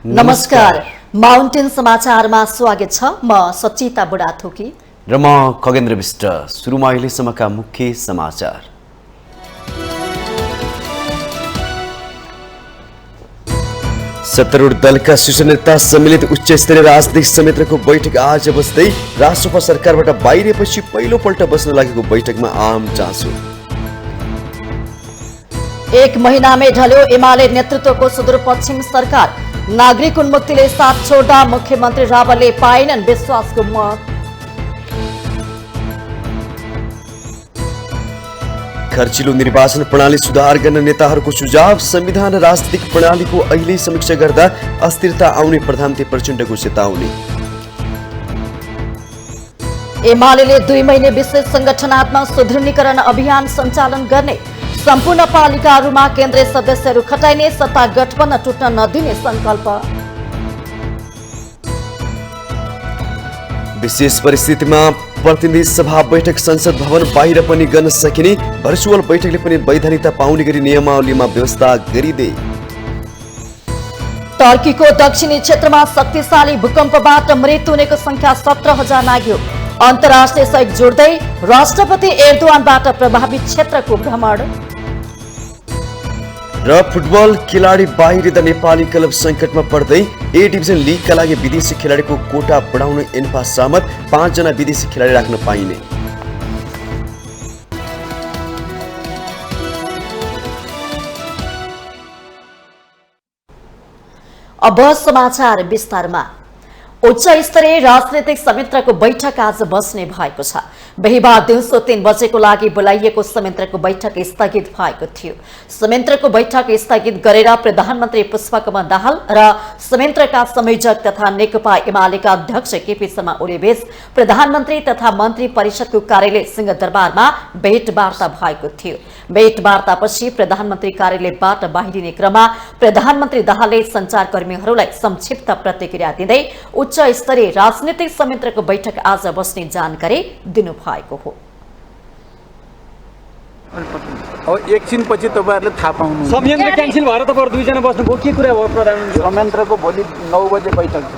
नमस्कार। माउन्टेन समाचारमा स्वागत छ। म सचिता बुढाथोकी र म खगेन्द्र विष्ट। सुरुमा अहिलेसम्मका मुख्य समाचार। सत्तारूढ दलका शीर्ष नेता सम्मिलित उच्च स्तरीय राजनीतिक संयन्त्रको बैठक आज बस्दै राष्ट्रसभा सरकारबाट बाहिरिएपछि पहिलोपल्ट बस्न लागेको बैठकमा आम चासो। एक महिनामै ढल्यो एमाले नेतृत्वको सुदूरपश्चिम सरकार। नागरिक उन्मुक्तिले साथ छोड्दा मुख्यमन्त्री रावलले पाएनन् विश्वासको मत। खर्चिलो निर्वाचन प्रणाली सुधार गर्न नेताहरूको सुझाव। संविधान र राजनीतिक प्रणालीको अहिले समीक्षा गर्दा अस्थिरता आउने प्रधानमन्त्री प्रचण्डको चेतावनी। एमाले 2 महिने विशेष संगठनात्मक सुदृढीकरण अभियान सञ्चालन गर्ने। सम्पूर्ण पालिकाहरूमा केन्द्रीय सदस्यहरू खटाइने। सत्ता गठबन्धन टुट्न नदिने संकल्प। विशेष परिस्थितिमा प्रतिनिधि सभा बैठक संसद भवन बाहिर पनि गर्न सकिने। भर्चुअल बैठकले पनि वैधानिकता पाउने गरी नियमावलीमा व्यवस्था गरिदिए। टर्कीको दक्षिणी क्षेत्रमा शक्तिशाली भूकम्पबाट मृत्यु हुनेको संख्या 17,000 नाग्यो। अन्तर्राष्ट्रिय सहयोग जोड्दै राष्ट्रपति एर्दोआनबाट प्रभावित क्षेत्रको भ्रमण। र फुटबल खेलाडी बाहिरिँदा नेपाली क्लब सङ्कटमा पर्दै। ए डिभिजन लिगका लागि विदेशी खेलाडीको कोटा बढाउन एन्फा सहमत। 5 जना विदेशी खेलाडी राख्न पाइने। अब समाचार विस्तारमा। उच्च स्तरीय राजनीतिक संयन्त्रको बैठक आज बस्ने भएको छ। बिहीबार दिउँसो 3 बजेको लागि बोलाइएको संयन्त्रको बैठक स्थगित भएको थियो। संयन्त्रको बैठक स्थगित गरेर प्रधानमन्त्री पुष्पकमल दाहाल र संयन्त्रका संयोजक तथा नेकपा एमालेका अध्यक्ष केपी शर्मा ओलीबीच प्रधानमन्त्री तथा मन्त्री परिषदको कार्यालय सिंहदरबारमा भेटवार्ता भएको थियो। भेटवार्तापछि प्रधानमन्त्री कार्यालयबाट बाहिरिने क्रममा प्रधानमन्त्री दाहालले सञ्चारकर्मीहरूलाई संक्षिप्त प्रतिक्रिया दिँदै उच्च स्तरीय राजनीतिक संयन्त्रको बैठक आज बस्ने जानकारी दिनुभएको हो। अब एकछिनपछि तपाईहरुले थाहा पाउनुहुन्छ। संयन्त्र क्यान्सल भएर तपाईहरु 2 जना बस्नुभयो। के कुरा भयो प्रधानमन्त्री? संयन्त्रको भोलि 9 बजे बैठक छ।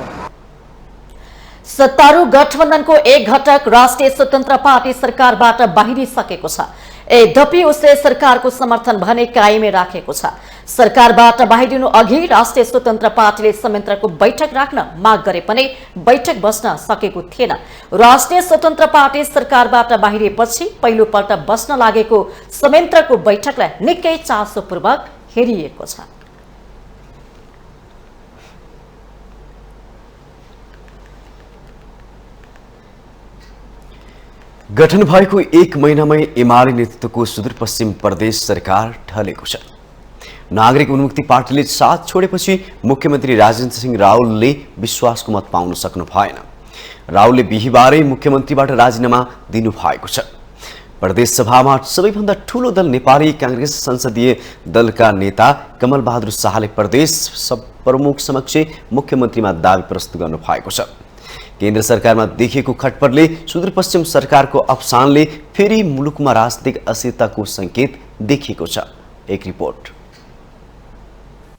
सत्तारूढ गठबन्धनको एक घटक राष्ट्रिय स्वतन्त्र पार्टी सरकारबाट बाहिरिसकेको छ। यद्यपि उसले सरकारको समर्थन भने कायमै राखेको छ। सरकारबाट बाहिरिनु अघि राष्ट्रिय स्वतन्त्र पार्टीले संयन्त्रको बैठक राख्न माग गरे पनि बैठक बस्न सकेको थिएन। राष्ट्रिय स्वतन्त्र पार्टी सरकारबाट बाहिरिएपछि पहिलोपल्ट बस्न लागेको संयन्त्रको बैठकलाई निकै चासोपूर्वक हेरिएको छ। गठन भएको 1 महिनामै एमाले नेतृत्वको सुदूरपश्चिम प्रदेश सरकार ढलेको छ। नागरिक उन्मुक्ति पार्टीले साथ छोडेपछि मुख्यमन्त्री राजेन्द्र सिंह रावलले विश्वासको मत पाउन सक्नु भएन। रावलले बिहीबारै मुख्यमन्त्रीबाट राजीनामा दिनुभएको छ। प्रदेश सभामा सबैभन्दा ठूलो दल नेपाली कांग्रेस संसदीय दलका नेता कमल बहादुर शाहले प्रदेश प्रमुख समक्ष मुख्यमन्त्रीमा दाबी प्रस्तुत गर्नु भएको छ। केन्द्र सरकारमा देखिएको खटपटले सुदूरपश्चिम सरकारको अवसानले फेरि मुलुकमा राजनीतिक अस्थिरताको संकेत देखिएको छ। एक रिपोर्ट।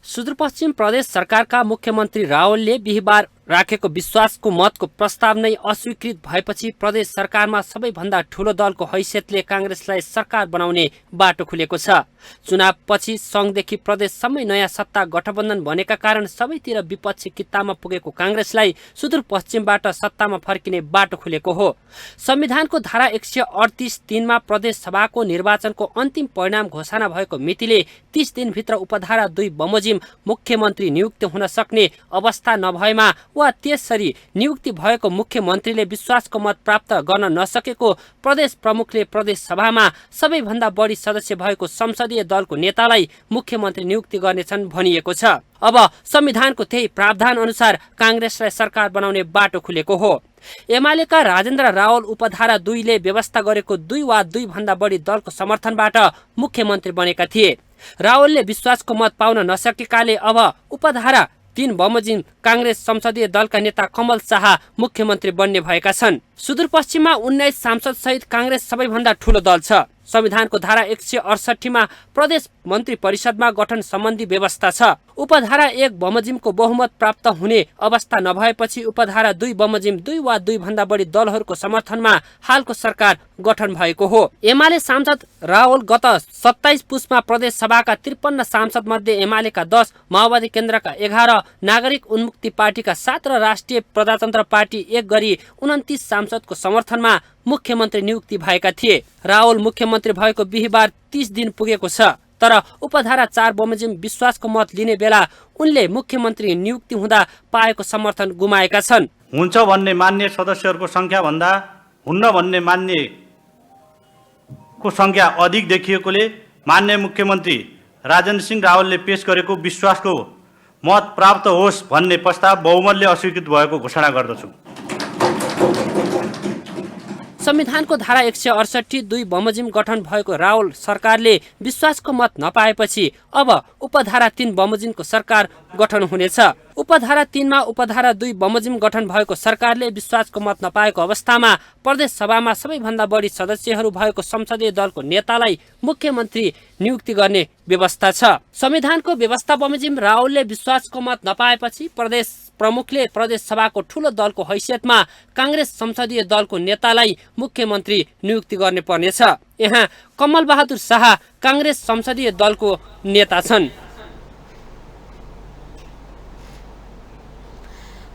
सुदूरपश्चिम प्रदेश सरकारका मुख्यमन्त्री रावलले बिहीबार राखेको विश्वासको मतको प्रस्ताव नै अस्वीकृत भएपछि प्रदेश सरकारमा सबैभन्दा ठूलो दलको हैसियतले कांग्रेसलाई सरकार बनाउने बाटो खुलेको छ। चुनावपछि संघदेखि प्रदेशसम्मै नयाँ सत्ता गठबन्धन बनेका कारण सबैतिर विपक्षी कित्तामा पुगेको कांग्रेसलाई सुदूरपश्चिमबाट सत्तामा फर्किने बाटो खुलेको हो। संविधानको धारा 138(3) मा प्रदेश सभाको निर्वाचनको अन्तिम परिणाम घोषणा भएको मितिले 30 दिनभित्र उपधारा 2 बमोजिम मुख्यमन्त्री नियुक्त हुन सक्ने अवस्था नभएमा वा त्यसरी नियुक्ति भएको मुख्यमन्त्रीले विश्वासको मत प्राप्त गर्न नसकेको प्रदेश प्रमुखले प्रदेश सभामा सबैभन्दा बढी सदस्य भएको संसदीय दलको नेतालाई मुख्यमन्त्री नियुक्ति गर्नेछन् भनिएको छ। अब संविधानको त्यही प्रावधान अनुसार कांग्रेसलाई सरकार बनाउने बाटो खुलेको हो। एमालेका राजेन्द्र रावल उपधारा 2 ले व्यवस्था गरेको 2 वा 2 भन्दा बढी दलको समर्थनबाट मुख्यमन्त्री बनेका थिए। रावलले विश्वासको मत पाउन नसकेकाले अब उपधारा 3 बमोजिम कांग्रेस संसदीय दलका नेता कमल शाह मुख्यमन्त्री बन्ने भएका छन्। सुदूरपश्चिममा 19 सांसद सहित कांग्रेस सबैभन्दा ठूलो दल छ। संविधानको धारा 168 मा प्रदेश मन्त्री परिषदमा गठन सम्बन्धी व्यवस्था छ। उपधारा 1 बमोजिमको बहुमत प्राप्त हुने अवस्था नभएपछि उपधारा 2 बमोजिम 2 वा 2 भन्दा बढी दलहरूको समर्थनमा हालको सरकार गठन भएको हो। एमाले सांसद राहुल गत 27 पुसमा प्रदेश सभाका 53 सांसद मध्ये एमालेका 10, माओवादी केन्द्रका 11, नागरिक उन्मुक्ति पार्टीका 7 र राष्ट्रिय प्रजातन्त्र पार्टी 1 गरी 29 सांसदको समर्थनमा मुख्यमन्त्री नियुक्ति भएका थिए। राहुल मुख्यमन्त्री भएको बिहीबार 30 दिन पुगेको छ, तर उपधारा 4 बमोजिम विश्वासको मत लिने बेला उनले मुख्यमन्त्री नियुक्ति हुँदा पाएको समर्थन गुमाएका छन्। हुन्छ भन्ने मान्ने सदस्यहरूको संख्या भन्दा हुन्न भन्ने मान्नेको संख्या अधिक देखिएकोले मान्य मुख्यमन्त्री राजेन्द्र सिंह रावलले पेश गरेको विश्वासको मत प्राप्त होस् भन्ने प्रस्ताव बहुमतले अस्वीकृत भएको घोषणा गर्दछु। संविधानको धारा 168 2 बमोजिम गठन भएको राहुल सरकारले विश्वासको मत नपाएपछि अब उपधारा 3 बमोजिमको सरकार गठन हुनेछ। उपधारा 3 मा उपधारा 2 बमोजिम गठन भएको सरकारले विश्वासको मत नपाएको अवस्थामा प्रदेश सभामा सबैभन्दा बढी सदस्यहरू भएको संसदीय दलको नेतालाई मुख्यमन्त्री नियुक्ति गर्ने व्यवस्था छ। संविधानको व्यवस्था बमोजिम राहुलले विश्वासको मत नपाएपछि प्रदेश प्रमुखले प्रदेश सभाको ठूलो दलको हैसियतमा कांग्रेस संसदीय दलको नेतालाई मुख्यमन्त्री नियुक्ति गर्ने पर्नेछ। यहाँ कमल बहादुर शाह कांग्रेस संसदीय दलको नेता छन्।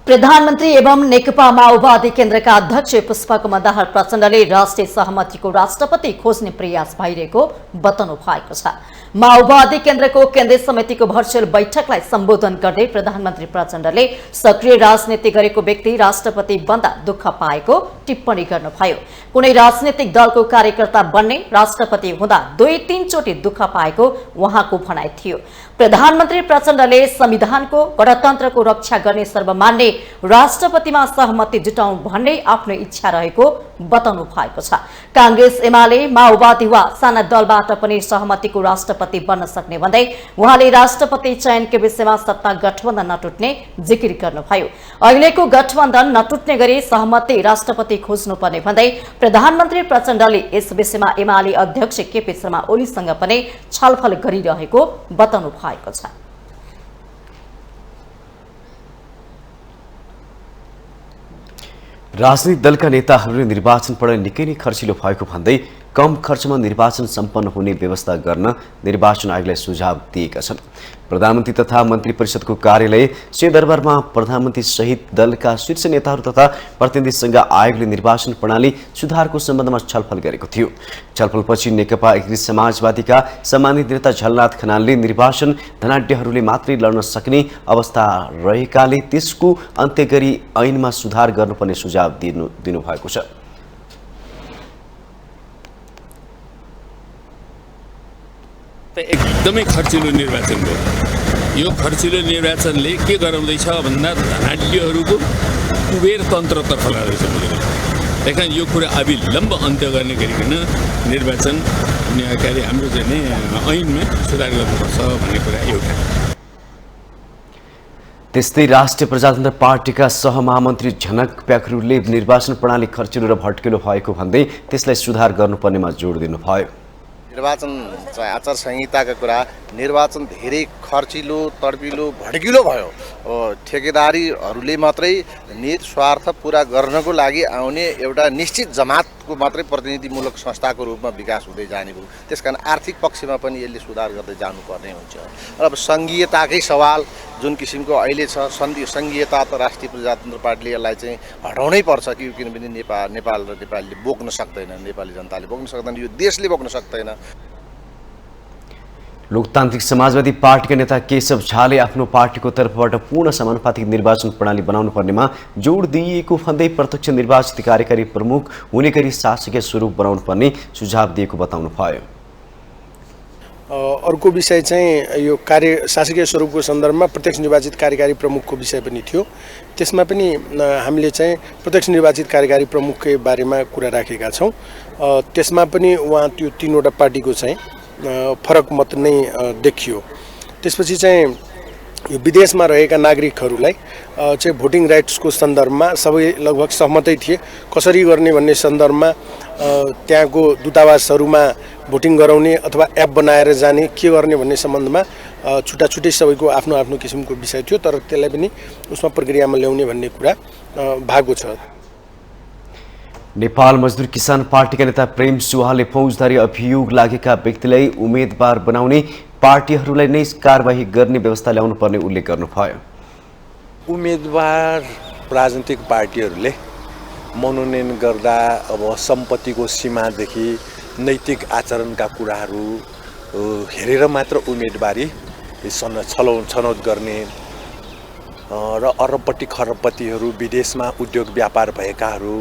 प्रधानमन्त्री एवं नेकपा माओवादी केन्द्रका अध्यक्ष पुष्पकमल दाहाल प्रचण्डले राष्ट्रिय सहमतिको राष्ट्रपति खोज्ने प्रयास भइरहेको बताउनु भएको छ। माओवादी केन्द्रको केन्द्रीय समितिको भर्चुअल बैठकलाई सम्बोधन गर्दै प्रधानमन्त्री प्रचण्डले सक्रिय राजनीति गरेको व्यक्ति राष्ट्रपति बन्दा दुःख पाएको टिप्पणी गर्नुभयो। कुनै राजनीतिक दलको कार्यकर्ता बन्ने राष्ट्रपति हुँदा 2-3 चोटि दुःख पाएको उहाँको भनाइ थियो। प्रधानमन्त्री प्रचण्डले संविधानको गणतन्त्रको रक्षा गर्ने सर्वमान्य राष्ट्रपतिमा सहमति जुटाउँ भन्ने आफ्नो इच्छा रहेको बताउनु भएको छ। कांग्रेस एमाले माओवादी वा साना दलबाट पनि सहमतिको राष्ट्रपति बन्न सक्ने भन्दै उहाँले राष्ट्रपति चयनको विषयमा सत्ता गठबन्धन नटुट्ने जिकिर गर्नुभयो। अहिलेको गठबन्धन नटुट्ने गरी सहमति राष्ट्रपति खोज्नुपर्ने भन्दै प्रधानमन्त्री प्रचण्डले यस विषयमा एमाले अध्यक्ष केपी शर्मा ओलीसँग पनि छलफल गरिरहेको बताउनु भएको छ। राजनीतिक दलका नेताहरूले निर्वाचन पढ निकै नै खर्चिलो भएको भन्दै कम खर्चमा निर्वाचन सम्पन्न हुने व्यवस्था गर्न निर्वाचन आयोगलाई सुझाव दिएका छन्। प्रधानमन्त्री तथा मन्त्री परिषदको कार्यालय सिंहदरबारमा प्रधानमन्त्री सहित दलका शीर्ष नेताहरू तथा प्रतिनिधिसँग आयोगले निर्वाचन प्रणाली सुधारको सम्बन्धमा छलफल गरेको थियो। छलफलपछि नेकपा एकीकृत समाजवादीका सम्मानित नेता झलनाथ खनालले निर्वाचन धनाढ्यहरूले मात्रै लड्न सक्ने अवस्था रहेकाले त्यसको अन्त्य गरी ऐनमा सुधार गर्नुपर्ने सुझाव दिनुभएको छ। एकदमै खर्चिलो निर्वाचन हो। यो खर्चिलो निर्वाचनले के गराउँदैछ भन्दा धनाढ्यहरूको कुबेर तन्त्रतर्फ लाग्दैछ। त्यही कारण यो कुरा अविलम्ब अन्त्य गर्ने गरिकन निर्वाचन न्यायकारी हाम्रो चाहिँ ऐनमा सुधार गर्नुपर्छ भन्ने कुरा एउटा। त्यस्तै राष्ट्रिय प्रजातन्त्र पार्टीका सहमहामन्त्री झनक प्याखरुले निर्वाचन प्रणाली खर्चिलो र भट्किलो भएको भन्दै त्यसलाई सुधार गर्नुपर्नेमा जोड दिनुभयो। निर्वाचन आचार संहिताका कुरा निर्वाचन धेरै खर्चिलो तडपिलो भड्किलो भयो। ठेकेदारीहरूले मात्रै निज स्वार्थ पूरा गर्नको लागि आउने एउटा निश्चित जमातको मात्रै प्रतिनिधिमूलक संस्थाको रूपमा विकास हुँदै जाने भयो। त्यसकारण आर्थिक पक्षमा पनि यसले सुधार गर्दै जानुपर्ने हुन्छ। र अब सङ्घीयताकै सवाल जुन किसिमको अहिले छ सङ्घीयता त राष्ट्रिय प्रजातन्त्र पार्टीले यसलाई चाहिँ हटाउनै पर्छ कि किनभने नेपाल र नेपालीले बोक्न सक्दैन, नेपाली जनताले बोक्न सक्दैन, यो देशले बोक्न सक्दैन। लोकतान्त्रिक समाजवादी पार्टीका नेता केशव झाले आफ्नो पार्टीको तर्फबाट पूर्ण समानुपातिक निर्वाचन प्रणाली बनाउनु पर्नेमा जोड दिएको भन्दै प्रत्यक्ष निर्वाचित कार्यकारी प्रमुख हुने गरी शासकीय स्वरूप बनाउनु पर्ने सुझाव दिएको बताउनु भयो। अर्को विषय चाहिँ यो शासकीय स्वरूपको सन्दर्भमा प्रत्यक्ष निर्वाचित कार्यकारी प्रमुखको विषय पनि थियो। त्यसमा पनि हामीले चाहिँ प्रत्यक्ष निर्वाचित कार्यकारी प्रमुखकै बारेमा कुरा राखेका छौँ। त्यसमा पनि उहाँ त्यो 3वटा पार्टीको चाहिँ फरक मत नै देखियो। त्यसपछि चाहिँ यो विदेशमा रहेका नागरिकहरूलाई चाहिँ भोटिङ राइट्सको सन्दर्भमा सबै लगभग सहमतै थिए। कसरी गर्ने भन्ने सन्दर्भमा त्यहाँको दूतावासहरूमा भोटिङ गराउने अथवा एप बनाएर जाने के गर्ने भन्ने सम्बन्धमा छुट्टा छुट्टै सबैको आफ्नो आफ्नो किसिमको विषय थियो, तर त्यसलाई पनि उसमा प्रक्रियामा ल्याउने भन्ने कुरा भएको छ। नेपाल मजदुर किसान पार्टीका नेता प्रेम सुवालले फौजदारी अभियोग लागेका व्यक्तिलाई उम्मेदवार बनाउने पार्टीहरूलाई नै कारबाही गर्ने व्यवस्था ल्याउनु पर्ने उल्लेख गर्नुभयो। उम्मेदवार राजनीतिक पार्टीहरूले मनोनयन गर्दा अब सम्पत्तिको सीमादेखि नैतिक आचरणका कुराहरू हेरेर मात्र उम्मेदवारी छनौट गर्ने र अरबपट्टि खरबपट्टिहरू विदेशमा उद्योग व्यापार भएकाहरू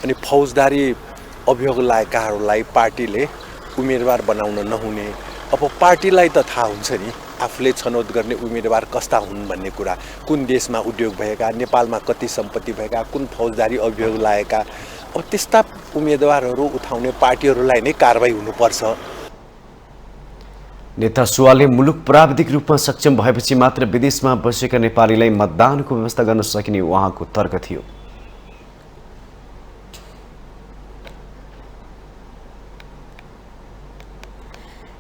अनि फौजदारी अभियोग लागेकाहरूलाई पार्टीले उम्मेदवार बनाउन नहुने। अब पार्टीलाई त थाहा हुन्छ नि आफूले छनौट गर्ने उम्मेदवार कस्ता हुन् भन्ने कुरा, कुन देशमा उद्योग भएका, नेपालमा कति सम्पत्ति भएका, कुन फौजदारी अभियोग लागेका। अब त्यस्ता उम्मेदवारहरू उठाउने पार्टीहरूलाई नै कारबाही हुनुपर्छ। नेता सुवालले मुलुक प्राविधिक रूपमा सक्षम भएपछि मात्र विदेशमा बसेका नेपालीलाई मतदानको व्यवस्था गर्न सकिने उहाँको तर्क थियो।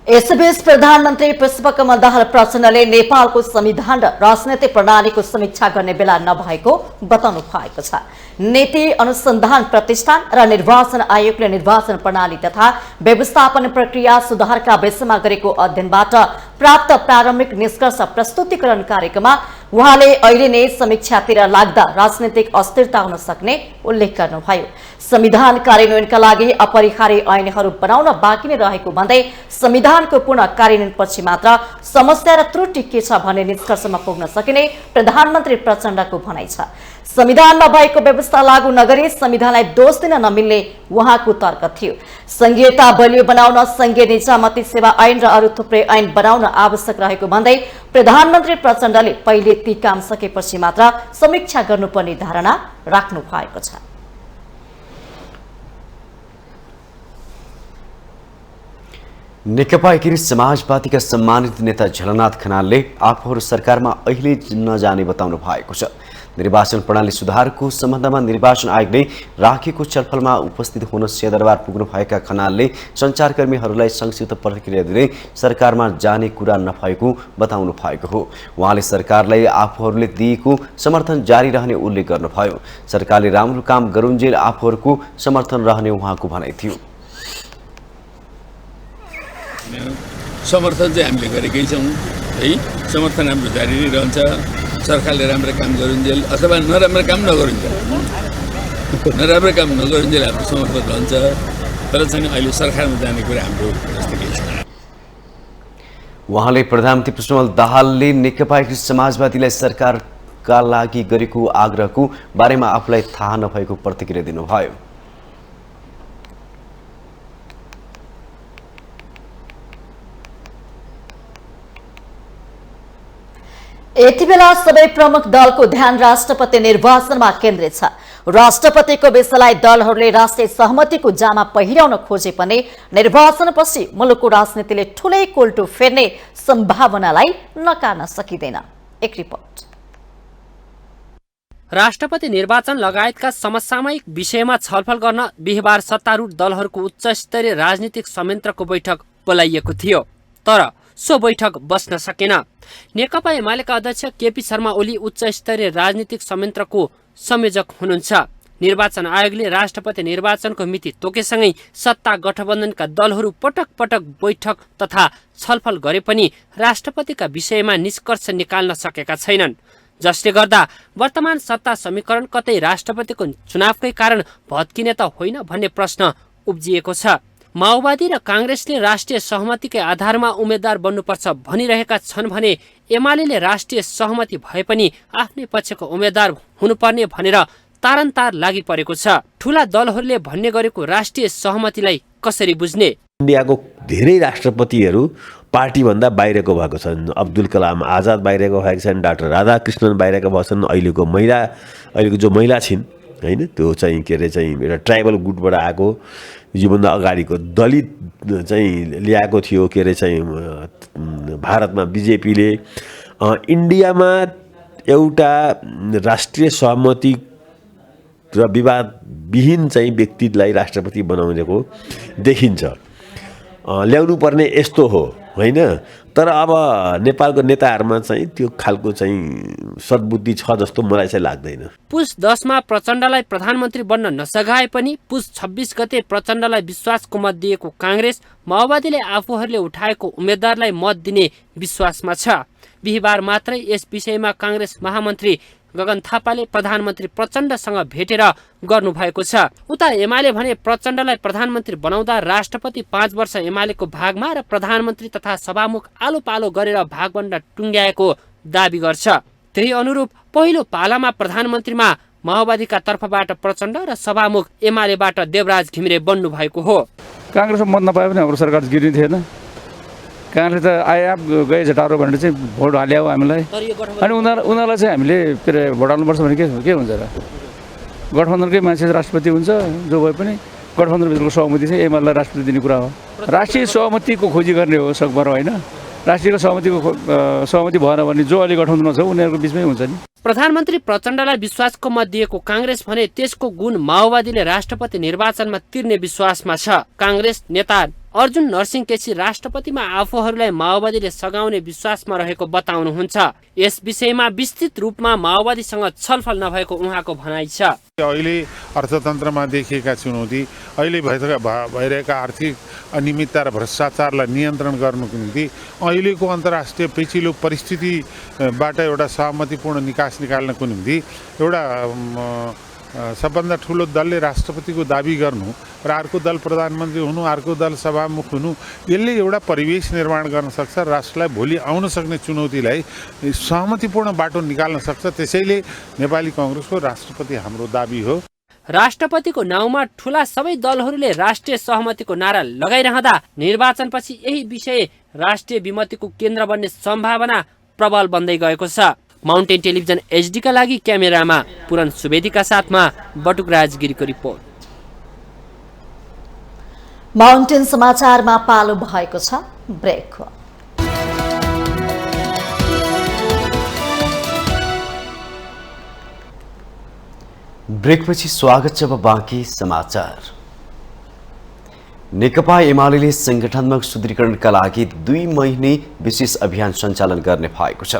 यसबीच प्रधानमन्त्री पुष्पकमल दाहाल प्रचण्डले नेपालको संविधान र राजनैतिक प्रणालीको समीक्षा गर्ने बेला नभएको बताउनु भएको छ। नीति अनुसन्धान प्रतिष्ठान र निर्वाचन आयोगले निर्वाचन प्रणाली तथा व्यवस्थापन प्रक्रिया सुधारका विषयमा गरेको अध्ययनबाट प्राप्त प्रारम्भिक निष्कर्ष प्रस्तुतिकरण कार्यक्रममा उहाँले अहिले नै समीक्षातिर लाग्दा राजनीतिक अस्थिरता हुन सक्ने उल्लेख गर्नुभयो। संविधान कार्यान्वयनका लागि अपरिहार्य ऐनहरू बनाउन बाँकी नै रहेको भन्दै संविधानको पूर्ण कार्यान्वयनपछि मात्र समस्या र त्रुटि के छ भन्ने निष्कर्षमा पुग्न सकिने प्रधानमन्त्री प्रचण्डको भनाइ छ। संविधानमा भएको व्यवस्था लागू नगरी संविधानलाई दोष दिन नमिल्ने उहाँको तर्क थियो। संघीयता बलियो बनाउन संघीय निजामती सेवा ऐन र अरू थुप्रै ऐन बनाउन आवश्यक रहेको भन्दै प्रधानमन्त्री प्रचण्डले पहिले ती काम सकेपछि मात्र समीक्षा गर्नुपर्ने धारणा राख्नु भएको छ। नेकपा एकीकृत समाजवादीका सम्मानित नेता झलनाथ खनालले आफूहरू सरकारमा अहिले नजाने बताउनु भएको छ। निर्वाचन प्रणाली सुधारको सम्बन्धमा निर्वाचन आयोगले राखेको छलफलमा उपस्थित हुन सिंहदरबार पुग्नु भएका खनालले सञ्चारकर्मीहरूलाई संक्षिप्त प्रतिक्रिया दिँदै सरकारमा जाने कुरा नभएको बताउनु भएको हो। उहाँले सरकारलाई आफूहरूले दिएको समर्थन जारी रहने उल्लेख गर्नुभयो। सरकारले राम्रो काम गरुन्जेल आफूहरूको समर्थन रहने उहाँको भनाइ थियो। समर्थन चाहिँ हामीले गरेकै छौँ है, समर्थन हाम्रो जारी नै रहन्छ। सरकारले राम्रो काम गरुन्जेल अथवा नराम्रो काम नगरुन्जेल, नराम्रो काम नगरुन्जेल हाम्रो समर्थन रहन्छ। तर चाहिँ अहिले सरकारमा जाने कुरा हाम्रो जस्तो केही छैन। उहाँले प्रधानमन्त्री पुष्पकमल दाहालले नेकपा एकीकृत समाजवादीलाई सरकारका लागि गरेको आग्रहको बारेमा आफूलाई थाहा नभएको प्रतिक्रिया दिनुभयो। यति बेला सबै प्रमुख दलको ध्यान राष्ट्रपति निर्वाचनमा केन्द्रित छ। राष्ट्रपतिको विषयलाई दलहरूले राष्ट्रिय सहमतिको जामा पहिर्याउन खोजे पनि निर्वाचनपछि मुलुकको राजनीतिले ठूलै कोल्टो फेर्ने सम्भावनालाई नकार्न सकिँदैन। एक रिपोर्ट। राष्ट्रपति निर्वाचन लगायतका समसामयिक विषयमा छलफल गर्न बिहीबार सत्तारूढ दलहरूको उच्च स्तरीय राजनीतिक संयन्त्रको बैठक बोलाइएको थियो, तर सो बैठक बस्न सकेन। नेकपा एमालेका अध्यक्ष केपी शर्मा ओली उच्च स्तरीय राजनीतिक संयन्त्रको संयोजक हुनुहुन्छ। निर्वाचन आयोगले राष्ट्रपति निर्वाचनको मिति तोकेसँगै सत्ता गठबन्धनका दलहरू पटक पटक बैठक तथा छलफल गरे पनि राष्ट्रपतिका विषयमा निष्कर्ष निकाल्न सकेका छैनन्, जसले गर्दा वर्तमान सत्ता समीकरण कतै राष्ट्रपतिको चुनावकै कारण भत्किने त होइन भन्ने प्रश्न उब्जिएको छ। माओवादी र कांग्रेसले राष्ट्रिय सहमतिकै आधारमा उम्मेद्वार बन्नुपर्छ भनिरहेका छन् भने एमाले राष्ट्रिय सहमति भए पनि आफ्नै पक्षको उम्मेद्वार हुनुपर्ने भनेर तारन्तार लागि परेको छ। ठूला दलहरूले भन्ने गरेको राष्ट्रिय सहमतिलाई कसरी बुझ्ने? इन्डियाको धेरै राष्ट्रपतिहरू पार्टीभन्दा बाहिरको भएको छन्। अब्दुल कलाम आजाद बाहिरको भएको छन्, डाक्टर राधाकृष्णन बाहिरको भएको छन्। अहिलेको जो महिला छिन् होइन, त्यो चाहिँ के अरे चाहिँ एउटा ट्राइबल गुटबाट आएको, योभन्दा अगाडिको दलित चाहिँ ल्याएको थियो के अरे चाहिँ भारतमा बिजेपीले। इन्डियामा एउटा राष्ट्रिय सहमति र विवादविहीन चाहिँ व्यक्तिलाई राष्ट्रपति बनाउनेको देखिन्छ। ल्याउनु पर्ने यस्तो हो होइन। तर अब नेपालको नेताहरूमा चाहिँ त्यो खालको चाहिँ सद्बुद्धि छ जस्तो मलाई चाहिँ लाग्दैन। पुस 10 मा प्रचण्डलाई प्रधानमन्त्री बन्न नसघाए पनि पुस 26 गते प्रचण्डलाई विश्वासको मत दिएको काङ्ग्रेस माओवादीले आफूहरूले उठाएको उम्मेद्वारलाई मत दिने विश्वासमा छ। बिहिबार मात्रै यस विषयमा काङ्ग्रेस महामन्त्री गगन थापाले प्रधानमन्त्री प्रचण्डसँग भेटेर गर्नुभएको छ। उता एमाले भने प्रचण्डलाई प्रधानमन्त्री बनाउँदा राष्ट्रपति 5 वर्ष एमालेको भागमा र प्रधानमन्त्री तथा सभामुख आलो पालो गरेर भागभन्डा टुङ्ग्याएको दाबी गर्छ। त्यही अनुरूप पहिलो पालामा प्रधानमन्त्रीमा माओवादीका तर्फबाट प्रचण्ड र सभामुख एमालेबाट देवराज घिमिरे बन्नु भएको हो। काङ्ग्रेसमा मत नपाए पनि हाम्रो सरकार गिर्ने थिएन। काङ्ग्रेस त आए गए झटारो भनेर चाहिँ भोट हाल्यो हामीलाई, अनि उनीहरूलाई चाहिँ हामीले के अरे भोट हाल्नुपर्छ भने के हुन्छ र? गठबन्धनकै मान्छे राष्ट्रपति हुन्छ जो भए पनि गठबन्धनभित्रको सहमति चाहिँ एमालेलाई राष्ट्रपति दिने कुरा हो। राष्ट्रिय सहमतिको खोजी गर्ने हो सकभर, होइन? राष्ट्रिय सहमति भएन भने जो अहिले गठबन्धनमा छ उनीहरूको बिचमै हुन्छ नि। प्रधानमन्त्री प्रचण्डलाई विश्वासको मत दिएको काङ्ग्रेस भने त्यसको गुण माओवादीले राष्ट्रपति निर्वाचनमा तिर्ने विश्वासमा छ। काङ्ग्रेस नेता अर्जुन नरसिंह केसी राष्ट्रपतिमा आफूहरूलाई माओवादीले सघाउने विश्वासमा रहेको बताउनुहुन्छ। यस विषयमा विस्तृत रूपमा माओवादीसँग छलफल नभएको उहाँको भनाइ छ। अहिले अर्थतन्त्रमा देखिएका चुनौती, अहिले भइरहेका आर्थिक अनियमितता र भ्रष्टाचारलाई नियन्त्रण गर्नुको निम्ति अहिलेको अन्तर्राष्ट्रिय पेचिलो परिस्थितिबाट एउटा सहमतिपूर्ण निकास निकाल्नको निम्ति एउटा सबभन्दा ठुलो दलले राष्ट्रपतिको दाबी गर्नु र अर्को दल प्रधानमन्त्री हुनु, अर्को दल सभामुख हुनु, यसले एउटा परिवेश निर्माण गर्न सक्छ। राष्ट्रलाई भोलि आउन सक्ने चुनौतीलाई सहमतिपूर्ण बाटो निकाल्न सक्छ। त्यसैले नेपाली काङ्ग्रेसको राष्ट्रपति हाम्रो दाबी हो। राष्ट्रपतिको नाउँमा ठूला सबै दलहरूले राष्ट्रिय सहमतिको नारा लगाइरहँदा निर्वाचनपछि यही विषय राष्ट्रिय विमतिको केन्द्र बन्ने सम्भावना प्रबल बन्दै गएको छ। माउन्टेन टेलिभिजन HD का लागि क्यामेरामा पुरन सुवेदीका साथमा बटुक राजगिरीको रिपोर्ट। माउन्टेन समाचारमा पालो भएको छ ब्रेक। ब्रेकपछि स्वागत छ। अब बाँकी समाचार। नेकपा एमाले संगठनात्मक सुदृढीकरणका लागि 2 महिने विशेष अभियान सञ्चालन गर्ने भएको छ।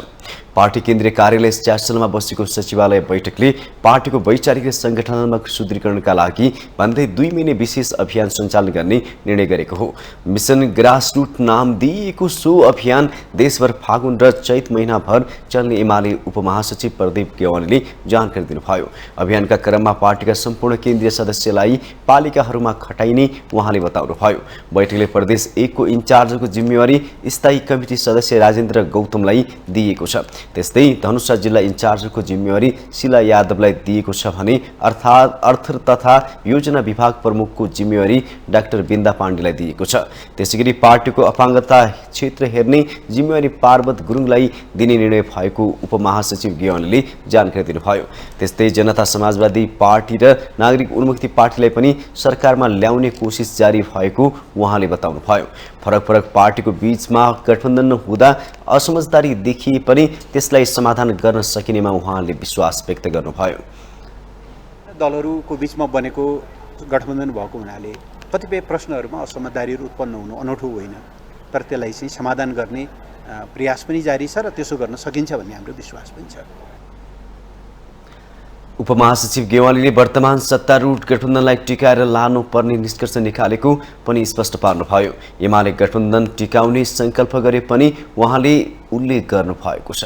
पार्टी केन्द्रीय कार्यालय च्यासलमा बसेको सचिवालय बैठकले पार्टीको वैचारिक र संगठनात्मक सुदृढीकरणका लागि भन्दै 2 महिने विशेष अभियान सञ्चालन गर्ने निर्णय गरेको हो। मिसन ग्रासरुट नाम दिइएको सो अभियान देशभर फागुन र चैत महिनाभर चल्ने एमाले उपमहासचिव प्रदीप गेवालीले जानकारी दिनुभयो। अभियानका क्रममा पार्टीका सम्पूर्ण केन्द्रीय सदस्यलाई पालिकाहरूमा खटाइने उहाँले बताउनुभयो। बैठकले प्रदेश 1 को इन्चार्जको जिम्मेवारी स्थायी कमिटी सदस्य राजेन्द्र गौतमलाई दिएको छ। त्यस्तै धनुषा जिल्ला इन्चार्जको जिम्मेवारी शिला यादवलाई दिएको छ भने अर्थ तथा योजना विभाग प्रमुखको जिम्मेवारी डाक्टर बिन्दा पाण्डेलाई दिएको छ। त्यसैगरी पार्टीको अपाङ्गता क्षेत्र हेर्ने जिम्मेवारी पार्वत गुरुङलाई दिने निर्णय भएको उपमहासचिव गेवालीले जानकारी दिनुभयो। त्यस्तै जनता समाजवादी पार्टी र नागरिक उन्मुक्ति पार्टीलाई पनि सरकारमा ल्याउने कोसिस जारी भएको उहाँले बताउनुभयो। फरक पार्टीको बीचमा गठबन्धन हुँदा असमझदारी देखिए पनि त्यसलाई समाधान गर्न सकिनेमा उहाँले विश्वास व्यक्त गर्नुभयो। दलहरूको बीचमा बनेको गठबन्धन भएको हुनाले कतिपय प्रश्नहरूमा असमझदारीहरू उत्पन्न हुनु अनौठो होइन, तर त्यसलाई चाहिँ समाधान गर्ने प्रयास पनि जारी छ र त्यसो गर्न सकिन्छ भन्ने हाम्रो विश्वास पनि छ। उपमहासचिव गेवालीले वर्तमान सत्तारूढ गठबन्धनलाई टिकाएर लानु पर्ने निष्कर्ष निकालेको पनि स्पष्ट पार्नुभयो। एमाले गठबन्धन टिकाउने संकल्प गरे पनि उहाँले उल्लेख गर्नुभएको छ।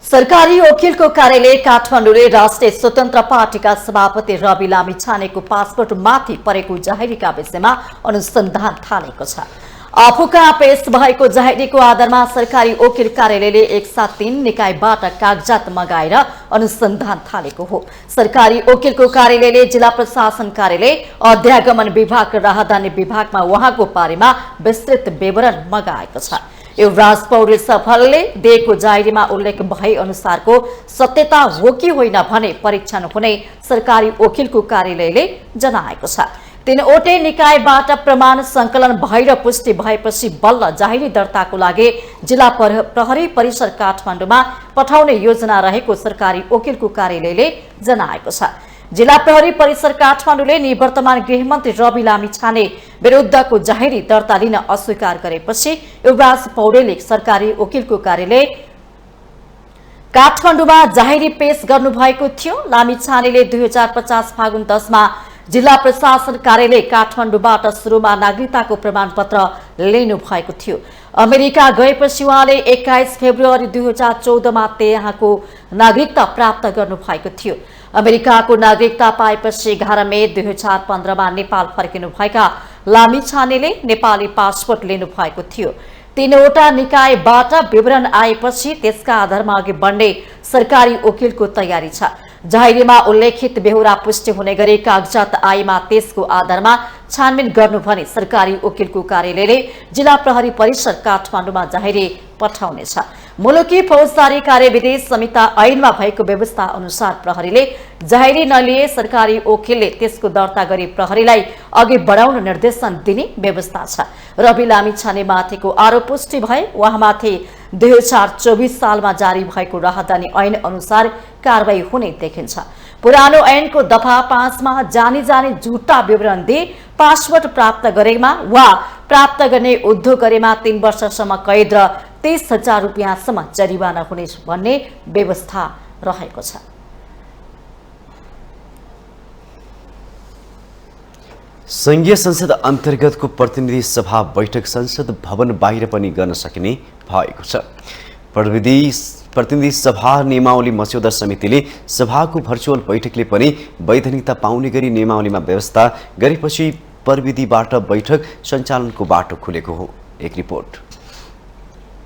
सरकारी वकिलको कार्यालय काठमाडौँले राष्ट्रिय स्वतन्त्र पार्टीका सभापति रवि लामिछानेको पासपोर्टमाथि परेको जाहेरीका विषयमा अनुसन्धान थालेको छ। आफू कहाँ पेश भएको जाहेरीको आधारमा सरकारी वकिल कार्यालयले एक साथ 3 निकायबाट कागजात मगाएर अनुसन्धान थालेको हो। सरकारी वकिलको कार्यालयले जिल्ला प्रशासन कार्यालय, अध्यागमन विभाग र राहदानी विभागमा उहाँको बारेमा विस्तृत विवरण मगाएको छ। युवराज पौडेल सफलले दिएको जाहेरीमा उल्लेख भए अनुसारको सत्यता हो कि होइन भने परीक्षण हुने सरकारी वकिलको कार्यालयले जनाएको छ। 3वटै निकायबाट प्रमाण संकलन भएर पुष्टि भएपछि बल्ल जाहेरी दर्ताको लागि जिल्ला प्रहरी परिसर काठमाडौँमा पठाउने योजना रहेको सरकारी वकिलको कार्यालयले जनाएको छ। जिल्ला प्रहरी परिसर काठमाडौँले निवर्तमान गृहमन्त्री रवि लामिछाने विरुद्धको जाहेरी दर्ता लिन अस्वीकार गरेपछि युवराज पौडेलले सरकारी वकिलको कार्यालय काठमाडौँमा जाहेरी पेश गर्नुभएको थियो। लामिछानेले 2050 फागुन 10 मा जिल्ला प्रशासन कार्यालय काठमाडौँबाट सुरुमा नागरिकताको प्रमाणपत्र लिनु भएको थियो। अमेरिका गएपछि उहाँले 21 फेब्रुअरी 2014 मा त्यहाँको नागरिकता प्राप्त गर्नुभएको थियो। अमेरिकाको नागरिकता पाएपछि 11 मे 2015 मा नेपाल फर्किनुभएका लामिछानेले नेपाली पासपोर्ट लिनु भएको थियो। तीनवटा निकायबाट विवरण आएपछि त्यसका आधारमा अघि बढ्ने सरकारी वकिलको तयारी छ। जाहेरीमा उल्लेखित बेहोरा पुष्टि हुने गरी कागजात आएमा त्यसको आधारमा छानबिन गर्नु भनी सरकारी वकिलको कार्यालयले जिल्ला प्रहरी परिसर काठमाडौँमा जाहेरी पठाउनेछ। मुलुकी फौजदारी कार्यविधि संहिता ऐनमा भएको व्यवस्था अनुसार प्रहरीले जाहेरी नलिए सरकारी वकिलले त्यसको दर्ता गरी प्रहरीलाई अघि बढाउन निर्देशन दिने व्यवस्था छ। रवि लामिछानेमाथिको आरोप पुष्टि भए उहाँमाथि 2024 सालमा जारी भएको राहदानी ऐन अनुसार कारवाही हुने देखिन्छ। पुरानो ऐनको दफा 5 मा जानी जानी झुटा विवरण दिए पासपोर्ट प्राप्त गरेमा वा प्राप्त गर्ने उद्योग गरेमा 3 वर्षसम्म कैद र 30,000 रुपियाँसम्म जरिवाना हुने भन्ने व्यवस्था रहेको छ। संघीय संसद अन्तर्गतको प्रतिनिधि सभा बैठक संसद भवन बाहिर पनि गर्न सकिने भएको छ। प्रतिनिधि सभा नियमावली मस्यौदा समितिले सभाको भर्चुअल बैठकले पनि वैधानिकता पाउने गरी नियमावलीमा व्यवस्था गरेपछि प्रविधिबाट बैठक सञ्चालनको बाटो खुलेको हो। एक रिपोर्ट।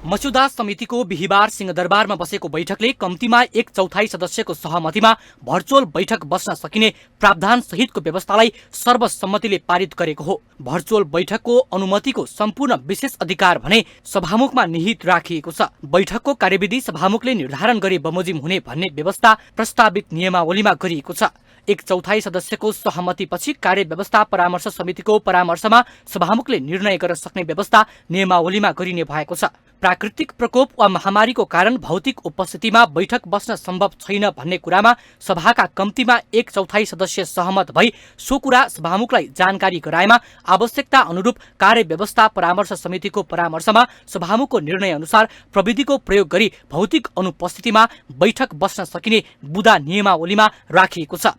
मस्यौदा समितिको बिहिबार सिंहदरबारमा बसेको बैठकले कम्तीमा 1/4 सदस्यको सहमतिमा भर्चुअल बैठक बस्न सकिने प्रावधान सहितको व्यवस्थालाई सर्वसम्मतिले पारित गरेको हो। भर्चुअल बैठकको अनुमतिको सम्पूर्ण विशेष अधिकार भने सभामुखमा निहित राखिएको छ। बैठकको कार्यविधि सभामुखले निर्धारण गरी बमोजिम हुने भन्ने व्यवस्था प्रस्तावित नियमावलीमा गरिएको छ। 1/4 सदस्यको सहमतिपछि कार्य व्यवस्था परामर्श समितिको परामर्शमा सभामुखले निर्णय गर्न सक्ने व्यवस्था नियमावलीमा गरिने भएको छ। प्राकृतिक प्रकोप वा महामारीको कारण भौतिक उपस्थितिमा बैठक बस्न सम्भव छैन भन्ने कुरामा सभाका कम्तीमा 1/4 सदस्य सहमत भई सो कुरा सभामुखलाई जानकारी गराएमा आवश्यकता अनुरूप कार्य व्यवस्था परामर्श समितिको परामर्शमा सभामुखको निर्णय अनुसार प्रविधिको प्रयोग गरी भौतिक अनुपस्थितिमा बैठक बस्न सकिने बुदा नियमावलीमा राखिएको छ।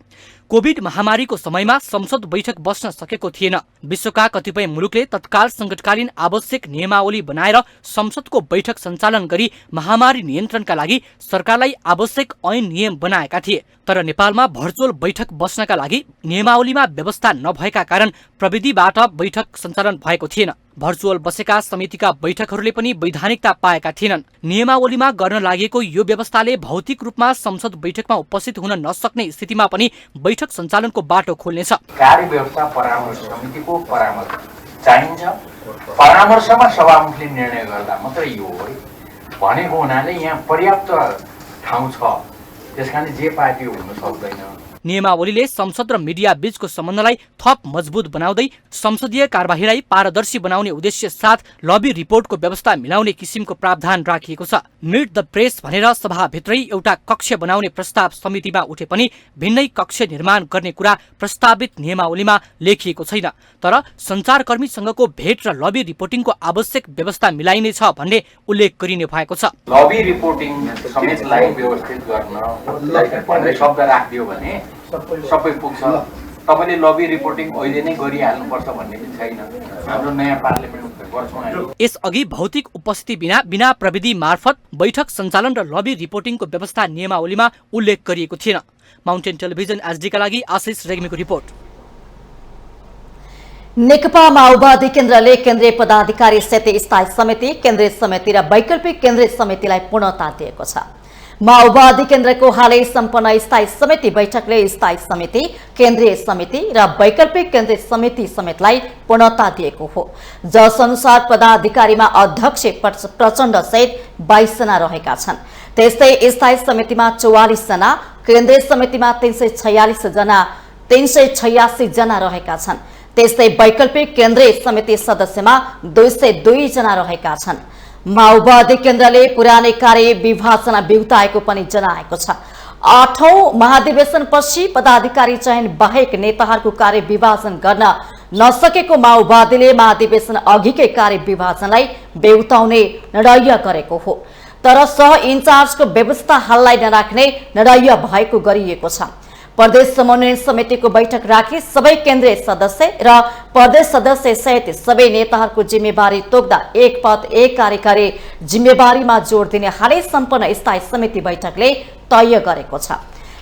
कोभिड महामारीको समयमा संसद बैठक बस्न सकेको थिएन। विश्वका कतिपय मुलुकले तत्काल संकटकालीन आवश्यक नियमावली बनाएर संसदको बैठक सञ्चालन गरी महामारी नियन्त्रणका लागि सरकारलाई आवश्यक ऐन नियम बनाएका थिए। तर नेपालमा भर्चुअल बैठक बस्नका लागि नियमावलीमा व्यवस्था नभएका कारण प्रविधिबाट बैठक सञ्चालन भएको थिएन। भर्चुअल बसेका समितिका बैठकहरूले पनि वैधानिकता पाएका थिएनन्। नियमावलीमा गर्न लागेको यो व्यवस्थाले भौतिक रूपमा संसद बैठकमा उपस्थित हुन नसक्ने स्थितिमा पनि बैठक सञ्चालनको बाटो खोल्नेछ। कार्य व्यवस्था परामर्श समितिको परामर्श चाहिन्छ। परामर्शमा सभामुखले निर्णय गर्दा मात्रै यो हो भनेको हुनाले यहाँ पर्याप्त ठाउँ छ। त्यसकारण जे पार्टी हुन सक्दैन। नियमावलीले संसद र मिडिया बीचको सम्बन्धलाई थप मजबुत बनाउँदै संसदीय कार्यवाहीलाई पारदर्शी बनाउने उद्देश्य साथ लबी रिपोर्टको व्यवस्था मिलाउने किसिमको प्रावधान राखिएको छ। मिट द प्रेस भनेर सभाभित्रै एउटा कक्ष बनाउने प्रस्ताव समितिमा उठे पनि भिन्नै कक्ष निर्माण गर्ने कुरा प्रस्तावित नियमावलीमा लेखिएको छैन। तर सञ्चारकर्मीसँगको भेट र लबी रिपोर्टिङको आवश्यक व्यवस्था मिलाइनेछ भन्ने उल्लेख गरिने भएको छ। लबी रिपोर्टिङ समेतलाई व्यवस्थित गर्न शब्द राखिदियो भने सबै पुग्छ। तपाईले लबी रिपोर्टिङ अहिले नै गरिहाल्नुपर्छ भन्ने पनि छैन। हाम्रो नयाँ पार्लियामेन्ट गर्छौँ। यसअघि भौतिक उपस्थिति बिना प्रविधि मार्फत बैठक सञ्चालन र लबी रिपोर्टिङको व्यवस्था नियमावलीमा उल्लेख गरिएको थिएन। माउन्टेन टेलिभिजन एचडीका लागि आशिष रेग्मीको रिपोर्ट। नेकपा माओवादी केन्द्रले केन्द्रीय पदाधिकारी सहित स्थायी समिति, केन्द्रीय समिति र वैकल्पिक केन्द्रीय समितिलाई पूर्णता दिएको छ। माओवादी केन्द्रको हालै सम्पन्न स्थायी समिति बैठकले स्थायी समिति, केन्द्रीय समिति र वैकल्पिक केन्द्रीय समिति समेतलाई पूर्णता दिएको हो। जस अनुसार पदाधिकारीमा अध्यक्ष प्रचण्ड सहित 22 जना रहेका छन्। त्यस्तै स्थायी समितिमा 44 जना, केन्द्रीय समितिमा 386 जना रहेका छन्। त्यस्तै वैकल्पिक केन्द्रीय समिति सदस्यमा 202 जना रहेका छन्। माओवादी केन्द्रले पुरानै कार्य विभाजना बिउताएको पनि जनाएको छ। 8औं महाधिवेशनपछि पदाधिकारी चयन बाहेक नेताहरूको कार्य विभाजन गर्न नसकेको माओवादीले महाधिवेशन अघिकै कार्य विभाजनलाई बेउताउने निर्णय गरेको हो। तर सह इन्चार्जको व्यवस्था हाललाई नराख्ने निर्णय भएको गरिएको छ। प्रदेश समन्वय समितिको बैठक राखी सबै केन्द्रीय सदस्य र प्रदेश सदस्य सहित सबै नेताहरूको जिम्मेवारी तोक्दा एक पद एक कार्यकारी जिम्मेवारीमा जोड दिने हालै सम्पन्न स्थायी समिति बैठकले तय गरेको छ।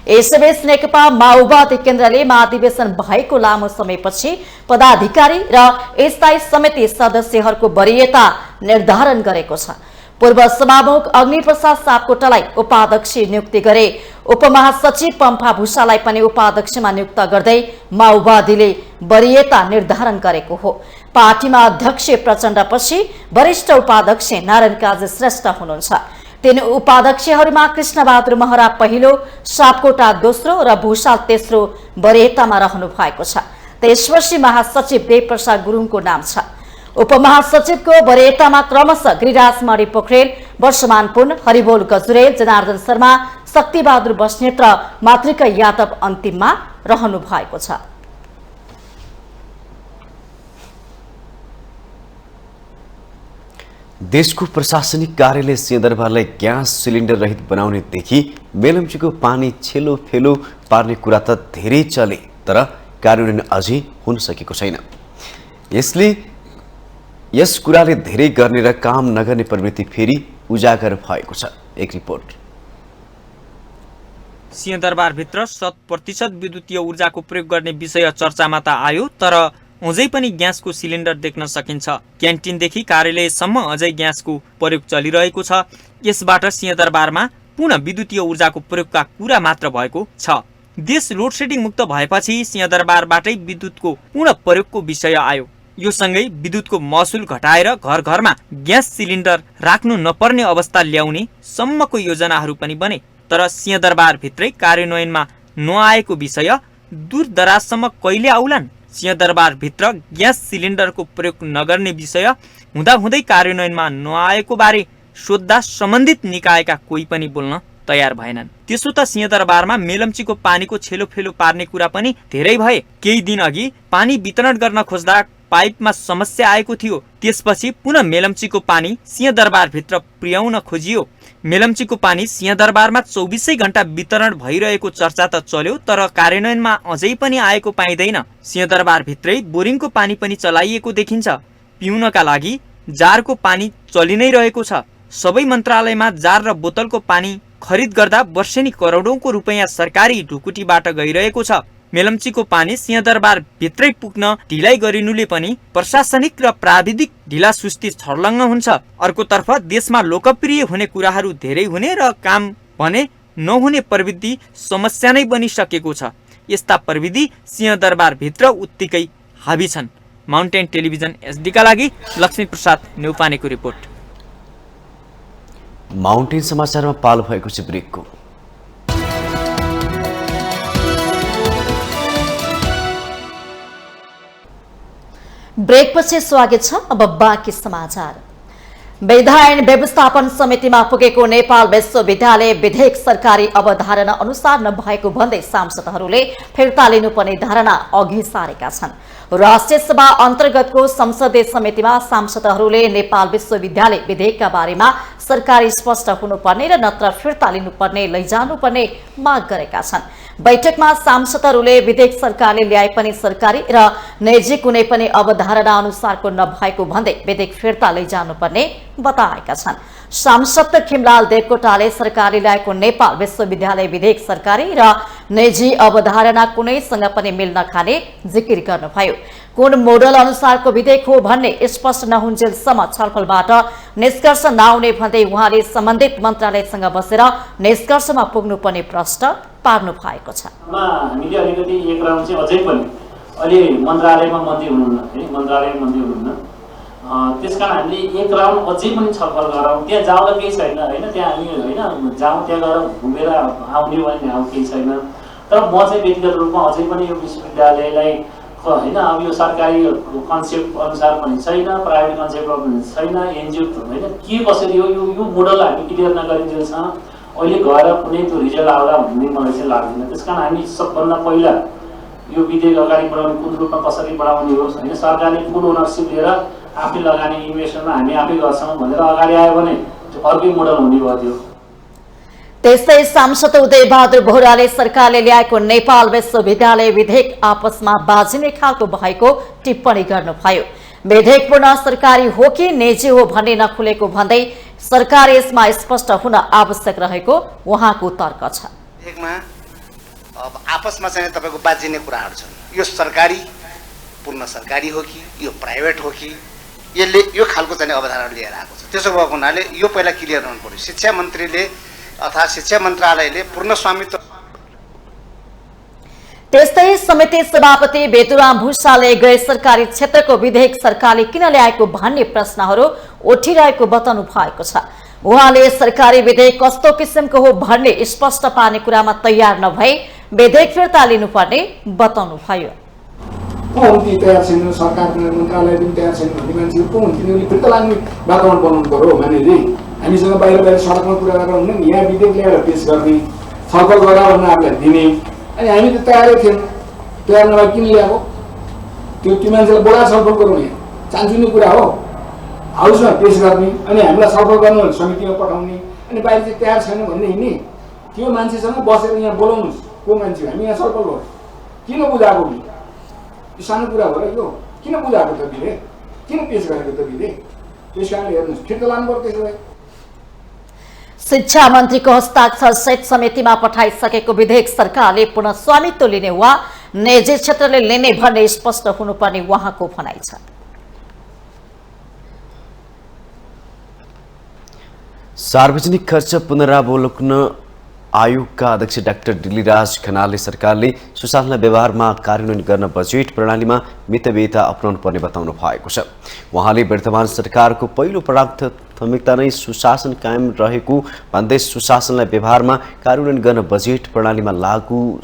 यसैबीच नेकपा माओवादी केन्द्रले महाधिवेशन भएको लामो समयपछि पदाधिकारी र स्थायी समिति सदस्यहरूको वरीयता निर्धारण गरेको छ। पूर्व सभामुख अग्निप्रसाद सापकोटालाई उपाध्यक्ष नियुक्ति गरे। उपमहासचिव पम्फा भूषालाई पनि उपाध्यक्षमा नियुक्त गर्दै माओवादीले वरीयता निर्धारण गरेको हो। पार्टीमा अध्यक्ष प्रचण्डपछि वरिष्ठ उपाध्यक्ष नारायण काजी श्रेष्ठ हुनुहुन्छ। तीन उपाध्यक्षहरूमा कृष्णबहादुर महरा पहिलो, सापकोटा दोस्रो र भूषाल तेस्रो वरीयतामा रहनु भएको छ। त्यसपछि महासचिव देवप्रसाद गुरुङको नाम छ। उपमहासचिवको वरीयतामा क्रमशः गिरिराज मणि पोखरेल, वर्षमान पुन, हरिबोल गजुरेल, जनार्दन शर्मा, शक्तिबहादुर बस्नेत र मातृका यादव अन्तिममा रहनु भएको छ। देशको प्रशासनिक कार्यालय सिंहदरबारलाई ग्यास सिलिन्डर रहित बनाउनेदेखि मेलम्चीको पानी छेलो फेलो पार्ने कुरा त धेरै चले, तर कार्यान्वयन अझै हुन सकेको छैन। यस कुराले धेरै गर्ने र काम नगर्ने प्रवृत्ति फेरि उजागर भएको छ। एक रिपोर्ट। सिंहदरबारभित्र 100% विद्युतीय ऊर्जाको प्रयोग गर्ने विषय चर्चामा त आयो, तर अझै पनि ग्यासको सिलिन्डर देख्न सकिन्छ। क्यान्टिनदेखि कार्यालयसम्म अझै ग्यासको प्रयोग चलिरहेको छ। यसबाट सिंहदरबारमा पुनः विद्युतीय ऊर्जाको प्रयोगका कुरा मात्र भएको छ। देश लोडसेडिङ मुक्त भएपछि सिंहदरबारबाटै विद्युतको पुनः प्रयोगको विषय आयो। यो सँगै विद्युतको महसुल घटाएर घर घरमा ग्यास सिलिन्डर राख्नु नपर्ने अवस्था ल्याउने सम्मको योजनाहरू पनि बने। तर सिंहदरबारभित्रै कार्यान्वयनमा नआएको विषय दूरदराजसम्म कहिले आउलान्? सिंहदरबारभित्र ग्यास सिलिन्डरको प्रयोग नगर्ने विषय हुँदाहुँदै कार्यान्वयनमा नआएको बारे सोद्धा सम्बन्धित निकायका कोही पनि बोल्न तयार भएनन्। त्यसो त सिंहदरबारमा मेलम्चीको पानीको छेलो फेलो पार्ने कुरा पनि धेरै भए। केही दिन अघि पानी वितरण गर्न खोज्दा पाइपमा समस्या आएको थियो। त्यसपछि पुनः मेलम्चीको पानी सिंहदरबारभित्र पुर्याउन खोजियो। मेलम्चीको पानी सिंहदरबारमा 24 घण्टा वितरण भइरहेको चर्चा त चल्यो, तर कार्यान्वयनमा अझै पनि आएको पाइँदैन। सिंहदरबारभित्रै बोरिङको पानी पनि चलाइएको देखिन्छ। पिउनका लागि जारको पानी चलि नै रहेको छ। सबै मन्त्रालयमा जार र बोतलको पानी खरिद गर्दा वर्षेनी करोडौंको रुपैयाँ सरकारी ढुकुटीबाट गइरहेको छ। मेलम्चीको पानी सिंहदरबार भित्रै पुग्न ढिलाइ गरिनुले पनि प्रशासनिक र प्राविधिक ढिला सुस्ती छर्लङ्ग हुन्छ। अर्कोतर्फ देशमा लोकप्रिय हुने कुराहरू धेरै हुने र काम भने नहुने प्रविधि समस्या नै बनिसकेको छ। यस्ता प्रविधि सिंहदरबार भित्र उत्तिकै हाबी छन्। माउन्टेन टेलिभिजन एसडीका लागि लक्ष्मी प्रसाद न्यौपानेको रिपोर्ट। माउन्टेन समाचारमा पालो भएको छ ब्रेकको। ब्रेकपछि स्वागत छ। अब बाँकी समाचार। विधायन व्यवस्थापन समितिमा पुगेको नेपाल विश्वविद्यालय विधेयक सरकारी अवधारणा अनुसार नभएको भन्दै सांसदहरूले फिर्ता लिनुपर्ने धारणा अघि सारेका छन्। राष्ट्रिय सभा अन्तर्गतको संसदीय समितिमा सांसदहरूले नेपाल विश्वविद्यालय विधेयकका बारेमा सरकार स्पष्ट हुनुपर्ने र नत्र फिर्ता लिनुपर्ने लैजानुपर्ने माग गरेका छन्। बैठकमा सांसदहरूले विधेयक सरकारले ल्याए पनि सरकारी र निजी कुनै पनि अवधारणा अनुसारको नभएको भन्दै विधेयक फिर्ता लैजानुपर्ने बताएका छन्। सांसद खिमलाल देवकोटाले सरकारले ल्याएको नेपाल विश्वविद्यालय विधेयक सरकारी र निजी अवधारणा कुनैसँग पनि मिल नखाने जिकिर गर्नुभयो। कुन मोडल अनुसारको विधेयक हो भन्ने स्पष्ट नहुन्जेलसम्म छलफलबाट निष्कर्ष नआउने भन्दै उहाँले सम्बन्धित मन्त्रालयसँग बसेर निष्कर्षमा पुग्नुपर्ने प्रश्न पार्नु भएको छ। हामीले अलिकति एक राउन्ड चाहिँ अझै पनि अलि मन्त्रालयमा मन्त्री हुनुहुन्न त्यसकारण हामीले एक राउन्ड अझै पनि छलफल गरौँ। त्यहाँ जाउँदा केही छैन होइन, त्यहाँ हामी होइन जाउँ त्यहाँ गएर घुमेर आउने भने अब केही छैन। तर म चाहिँ व्यक्तिगत रूपमा अझै पनि यो विश्वविद्यालयलाई होइन अब यो सरकारी कन्सेप्ट अनुसार पनि छैन, प्राइभेट कन्सेप्ट पनि छैन, एनजिओ होइन के कसरी हो यो मोडल हामी क्लियर नगरिन्जेलसम्म अहिले गएर कुनै त्यो रिजल्ट आउला भन्ने मलाई चाहिँ लाग्दैन। त्यसकारण हामी सबभन्दा पहिला यो विधेयक अगाडि बढाउने कुन रूपमा कसरी बढाउने हो होइन, सरकारले फुल ओनरसिप लिएर आफै लगानी इन्भेस्टमेन्टमा हामी आफै गर्छौँ भनेर अगाडि आयो भने त्यो अर्कै मोडल हुने भयो त्यो। त्यस्तै सांसद उदय बहादुर बोहराले सरकारले ल्याएको नेपाल विश्वविद्यालय विधेयक आपसमा बाजिने खालको भएको टिप्पणी गर्नुभयो। विधेयक पूर्ण सरकारी हो कि निजी हो भन्ने नखुलेको भन्दै सरकार यसमा स्पष्ट हुन आवश्यक रहेको उहाँको तर्क छ। विधेयकमा अब आपसमा चाहिँ तपाईँको बाजिने कुराहरू छन्। यो सरकारी पूर्ण सरकारी हो कि यो प्राइभेट हो कि यसले यो खालको चाहिँ अवधारणा लिएर आएको छ। त्यसो भएको हुनाले यो पहिला क्लियर हुनु पर्यो। शिक्षा मन्त्रीले अथवा शिक्षा मन्त्रालयले पूर्ण स्वामित्व। त्यस्तै समिति सभापति बेतुराम भूषालले गैर सरकारी क्षेत्रको विधेयक सरकारले किन ल्याएको भन्ने प्रश्नहरू उठिरहेको बताउनु भएको छ। उहाँले सरकारी विधेयक कस्तो किसिमको हो भन्ने स्पष्ट पार्ने कुरामा तयार नभई विधेयक फिर्ता लिनुपर्ने बताउनु भयो। तयार छैन, सरकार मन्त्रालय पनि तयार छैन भन्ने मान्छेहरू को हुन्? तिनीहरूले फिर्ता लाग्ने वातावरण बनाउनु पर्यो। मानिले हामीसँग बाहिर सडकमा कुरा गरेर हुँदैन, यहाँ विधेयक ल्याएर पेश गर्ने, छलफल गरेर उनीहरूलाई दिने। अनि हामी त तयारै थियौँ, तयार नभए किन ल्याएको? त्यो मान्छेलाई बोलाएर छलफल गरौँ, यहाँ चान्चुने कुरा हो। हाउसमा पेश गर्ने अनि हामीलाई छलफल गर्नु समितिमा पठाउने, अनि बाहिर चाहिँ तयार छैन भन्ने हिँड्ने। त्यो मान्छेसँग बसेर यहाँ बोलाउनुहोस्, को मान्छे हामी यहाँ छलफल गरौँ। किन बुझाएको? यो सानो कुरा हो र यो? किन बुझाएको त विधेयक? किन पेश गरेको त विधेयक? त्यस कारणले हेर्नुहोस्, फिर्ता लानु पर्यो। त्यसो भए शिक्षा मन्त्रीको हस्ताक्षर सहित समितिमा पठाइसकेको विधेयक सरकारले पुनः स्वामित्व लिने वा निजी क्षेत्रले लिने भन्ने स्पष्ट हुनुपर्ने उहाँको भनाइ छ। सार्वजनिक खर्च पुनरावलोकन आयोगका अध्यक्ष डाक्टर दिलीराज खनालले सरकारले सुशासन व्यवहारमा कार्यान्वयन गर्न बजेट प्रणालीमा मितव्ययता अपनाउनु पर्ने बताउनु भएको छ। उहाँले वर्तमान सरकारको पहिलो प्राथमिकता नै सुशासन कायम रहेको भन्दै सुशासनलाई व्यवहारमा कार्यान्वयन गर्न बजेट प्रणालीमा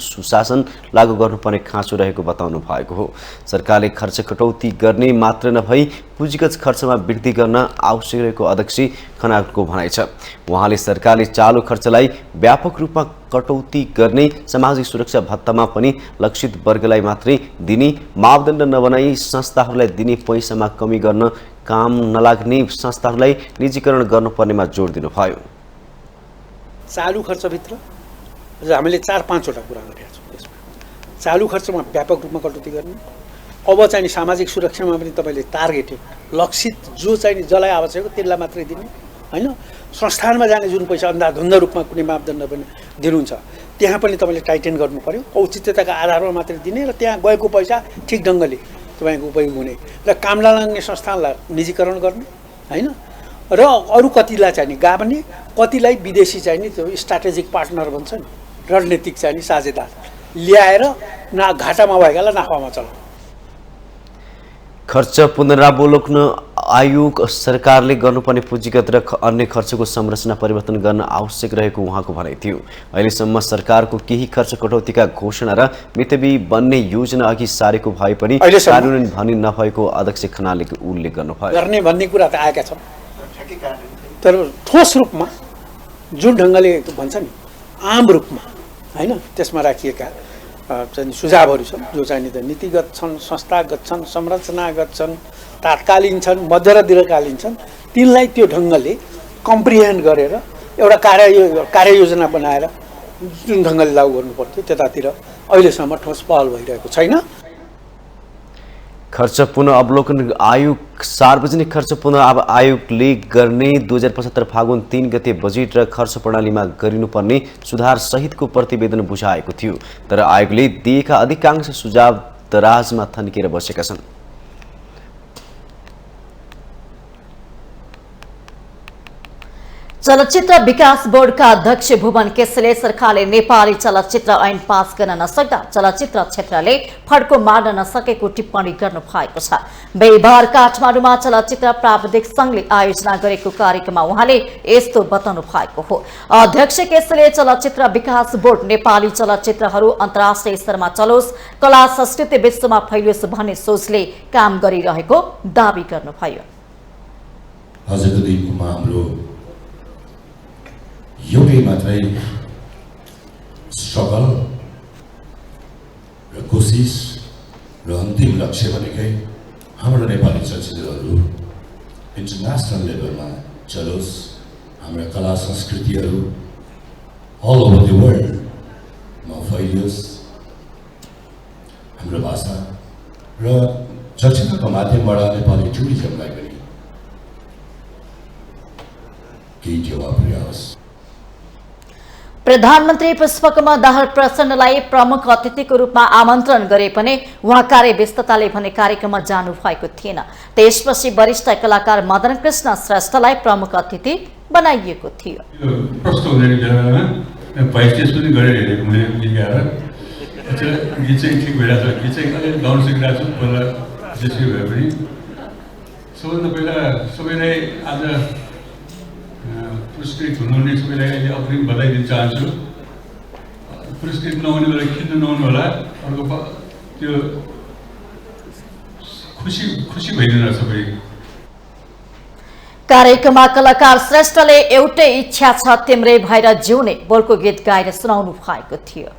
सुशासन लागू गर्नुपर्ने खाँचो रहेको बताउनु भएको हो। सरकारले खर्च कटौती गर्ने मात्र नभई पुँजीगत खर्चमा वृद्धि गर्न आवश्यक रहेको अध्यक्ष खनालको भनाइ छ। उहाँले सरकारले चालु खर्चलाई व्यापक रूपमा कटौती गर्ने, सामाजिक सुरक्षा भत्तामा पनि लक्षित वर्गलाई मात्रै दिने, मापदण्ड नबनाई संस्थाहरूलाई दिने पैसामा कमी गर्न काम नलाग्ने संस्थाहरूलाई निजीकरण गर्नुपर्नेमा जोड दिनुभयो। चालु खर्चभित्र हामीले 4-5वटा कुरा गरेका छौँ। यसमा चालु खर्चमा व्यापक रूपमा कटौती गर्ने, अब चाहिँ सामाजिक सुरक्षामा पनि तपाईँले टार्गेटेड लक्षित जो चाहिँ जसलाई आवश्यक हो त्यसलाई मात्रै दिने होइन। संस्थानमा जाने जुन पैसा अन्धाधुन्ध रूपमा कुनै मापदण्ड पनि दिनुहुन्छ त्यहाँ पनि तपाईँले टाइटेन गर्नु पर्यो। औचित्यताका आधारमा मात्रै दिने र त्यहाँ गएको पैसा ठिक ढङ्गले तपाईँको उपयोग हुने र काम नलाग्ने संस्थानलाई निजीकरण गर्ने होइन। र अरू कतिलाई चाहिँ गाभ्ने, कतिलाई विदेशी चाहिँ नि त्यो स्ट्राटेजिक पार्टनर भन्छ नि, रणनीतिक चाहिँ नि साझेदार ल्याएर घाटामा भएकालाई नाफामा चलाउनु। खर्च पुनरावलोकन आयोग सरकारले गर्नुपर्ने पुँजीगत र अन्य खर्चको संरचना परिवर्तन गर्न आवश्यक रहेको उहाँको भनाइ थियो। अहिलेसम्म सरकारको केही खर्च कटौतीका घोषणा र मितव्ययी बन्ने योजना अघि सारेको भए पनि कार्यान्वयन भने नभएको अध्यक्ष खनालले उल्लेख गर्नुभयो। गर्ने भन्ने कुरा त आएका छन्, तर ठोस रूपमा जुन ढङ्गले भन्छ नि आम रूपमा होइन त्यसमा राखिएका चाहिँ सुझावहरू छन् जो चाहिँ नीतिगत छन्, संस्थागत छन्, संरचनागत छन्, तात्कालीन छन्, मध्य र दीर्घकालीन छन्। तिनलाई त्यो ढङ्गले कम्प्रिहेन्ड गरेर एउटा कार्ययोजना बनाएर जुन ढङ्गले लागू गर्नु पर्थ्यो त्यतातिर अहिलेसम्म ठोस पहल भइरहेको छैन। खर्च पुनः अवलोकन आयोग सार्वजनिक खर्च पुनः आयोगले गर्ने 2075 फागुन 3 गते बजेट र खर्च प्रणालीमा गरिनुपर्ने सुधार सहितको प्रतिवेदन बुझाएको थियो, तर आयोगले दिएका अधिकांश सुझाव दराजमा थन्किएर बसेका छन्। चलचित्र विकास बोर्डका अध्यक्ष भुवन केसीले सरकारले नेपाली चलचित्र ऐन पास गर्न नसक्दा चलचित्र क्षेत्रले फड्को मार्न नसकेको टिप्पणी गर्नु भएको छ। बिहीबार काठमाडौँमा चलचित्र प्राविधिक संघले आयोजना गरेको कार्यक्रममा उहाँले यस्तो बताउनु भएको हो। अध्यक्ष केसीले चलचित्र विकास बोर्ड नेपाली चलचित्रहरू अन्तर्राष्ट्रिय स्तरमा चलोस्, कला संस्कृति विश्वमा फैलियोस् भन्ने सोचले काम गरिरहेको दावी गर्नुभयो। एउटै मात्रै स्ट्रगल र कोसिस र अन्तिम लक्ष्य भनेकै हाम्रो नेपाली चलचित्रहरू इन्टरनेसनल लेभलमा चलोस्, हाम्रा कला संस्कृतिहरू अल ओभर द वर्ल्डमा फैलियोस्, हाम्रो भाषा र चलचित्रको माध्यमबाट नेपाली टुरिज्मलाई पनि केही टेवा पुर्याओस्। प्रधानमन्त्री पुष्पकमल दाहाल प्रचण्डलाई प्रमुख अतिथिको रूपमा आमन्त्रण गरे पनि उहाँ कार्यव्यस्तताले भने कार्यक्रममा जानु भएको थिएन। त्यसपछि वरिष्ठ कलाकार मदन कृष्ण श्रेष्ठलाई प्रमुख अतिथि बनाइएको थियो। प्रश्न हुने बेलामा भोइस टेस्ट पनि गरेर हेरेको मैले लिएर गीत चाहिँ ठिक भइरहेको छ, गीत चाहिँ अलिक गाउन सकिरहेको छु, पहिला जेसुकै भए पनि। सबभन्दा पहिला सबैलाई आज पुरस्कृत हुनुहुने सबैलाई अहिले अग्रिम बधाई दिन चाहन्छु। पुरस्कृत नहुने बेला खिच्नु नहुनु होला, अर्को त्यो खुसी भइदिनु सबै। कार्यक्रममा कलाकार श्रेष्ठले एउटै इच्छा छ तिम्रै भएर जिउने बोलको गीत गाएर सुनाउनु भएको थियो।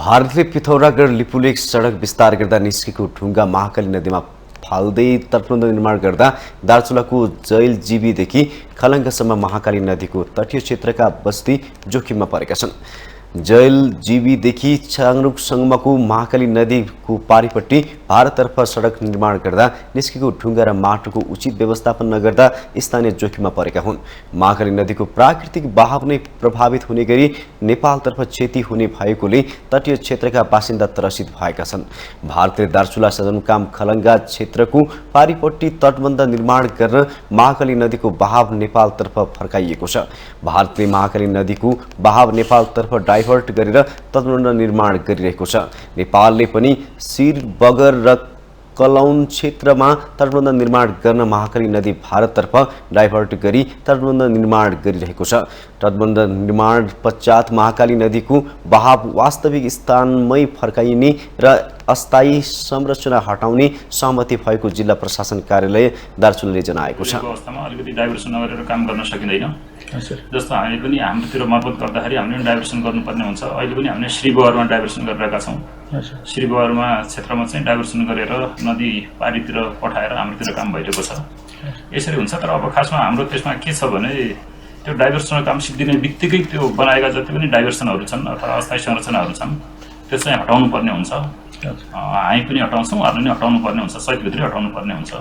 भारतले पिथौरागढ लिपुलेक सडक विस्तार गर्दा निस्केको ढुङ्गा महाकाली नदीमा फाल्दै तटबन्ध निर्माण गर्दा दार्चुलाको जैलजीबीदेखि खलङ्गासम्म महाकाली नदीको तटीय क्षेत्रका बस्ती जोखिममा परेका छन्। जैलजीबीदेखि चाङरुकसम्मको महाकाली नदीको पारिपट्टि भारततर्फ सडक निर्माण गर्दा निस्केको ढुङ्गा र माटोको उचित व्यवस्थापन नगर्दा स्थानीय जोखिममा परेका हुन्। महाकाली नदीको प्राकृतिक बहाव नै प्रभावित हुने गरी नेपालतर्फ क्षति हुने भएकोले तटीय क्षेत्रका बासिन्दा त्रसित भएका छन्। भारतले दार्चुला सदरमुकाम खलङ्गा क्षेत्रको पारिपट्टि तटबन्ध निर्माण गर्न महाकाली नदीको बहाव नेपालतर्फ फर्काइएको छ। भारतले महाकाली नदीको बहाव नेपालतर्फ डाइभर्ट गरेर तटबन्ध निर्माण गरिरहेको छ। नेपालले पनि शिर बगर र कलौन क्षेत्रमा तटबन्ध निर्माण गर्न महाकाली नदी भारततर्फ डाइभर्ट गरी तटबन्ध निर्माण गरिरहेको छ। तटबन्ध निर्माण पश्चात महाकाली नदीको बहाव वास्तविक स्थानमै फर्काइने र अस्थायी संरचना हटाउने सहमति भएको जिल्ला प्रशासन कार्यालय दार्चुलाले जनाएको छ। अवस्थामा अलिकति डाइभर्सन नगरेर काम गर्न सकिँदैन। जस्तो हामीले पनि हाम्रोतिर मर्मत गर्दाखेरि हामीले डाइभर्सन गर्नुपर्ने हुन्छ। अहिले पनि हामीले श्रीबहरमा डाइभर्सन गरिरहेका छौँ। श्रीबहरमा क्षेत्रमा चाहिँ डाइभर्सन गरेर नदी पारीतिर पठाएर हाम्रोतिर काम भइरहेको छ। यसरी हुन्छ। तर अब खासमा हाम्रो त्यसमा के छ भने त्यो डाइभर्सन काम सिद्धिने बित्तिकै त्यो बनाएका जति पनि डाइभर्सनहरू छन् अथवा अस्थायी संरचनाहरू छन् त्यो चाहिँ हटाउनु पर्ने हुन्छ। हामी पनि हटाउँछौँ, अरूले पनि हटाउनु पर्ने हुन्छ, सहितभित्रै हटाउनु पर्ने हुन्छ।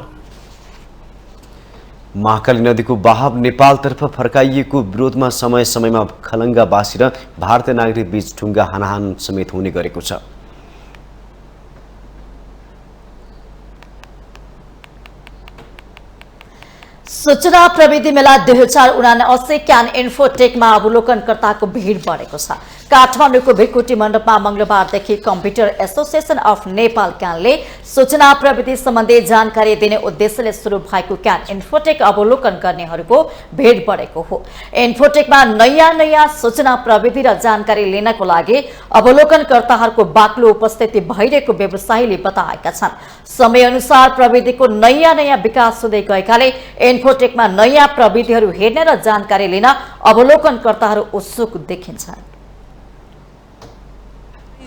महाकाली नदीको बहाव नेपालतर्फ फर्काइएको विरोधमा समय समयमा खलङ्गावासी र भारतीय नागरिक बीच ढुङ्गा हानाहान समेत हुने गरेको छ। सूचना प्रविधि मेला 2079 क्यान इन्फोटेकमा अवलोकनकर्ताको भिड बढेको छ। काठमाडौँको भिरकुटी मण्डपमा मंगलबारदेखि कम्प्युटर एसोसिएसन अफ नेपाल क्यानले सूचना प्रविधि सम्बन्धी जानकारी दिने उद्देश्यले सुरु भएको क्यान इन्फोटेक अवलोकन गर्नेहरूको भिड बढेको हो। इन्फोटेकमा नयाँ सूचना प्रविधि र जानकारी लिनको लागि अवलोकनकर्ताहरूको बाक्लो उपस्थिति भइरहेको व्यवसायीले बताएका छन्। समयअनुसार प्रविधिको नयाँ विकास हुँदै गएकाले इन्फोटेकमा नयाँ प्रविधिहरू हेर्ने र जानकारी लिन अवलोकनकर्ताहरू उत्सुक देखिन्छन्।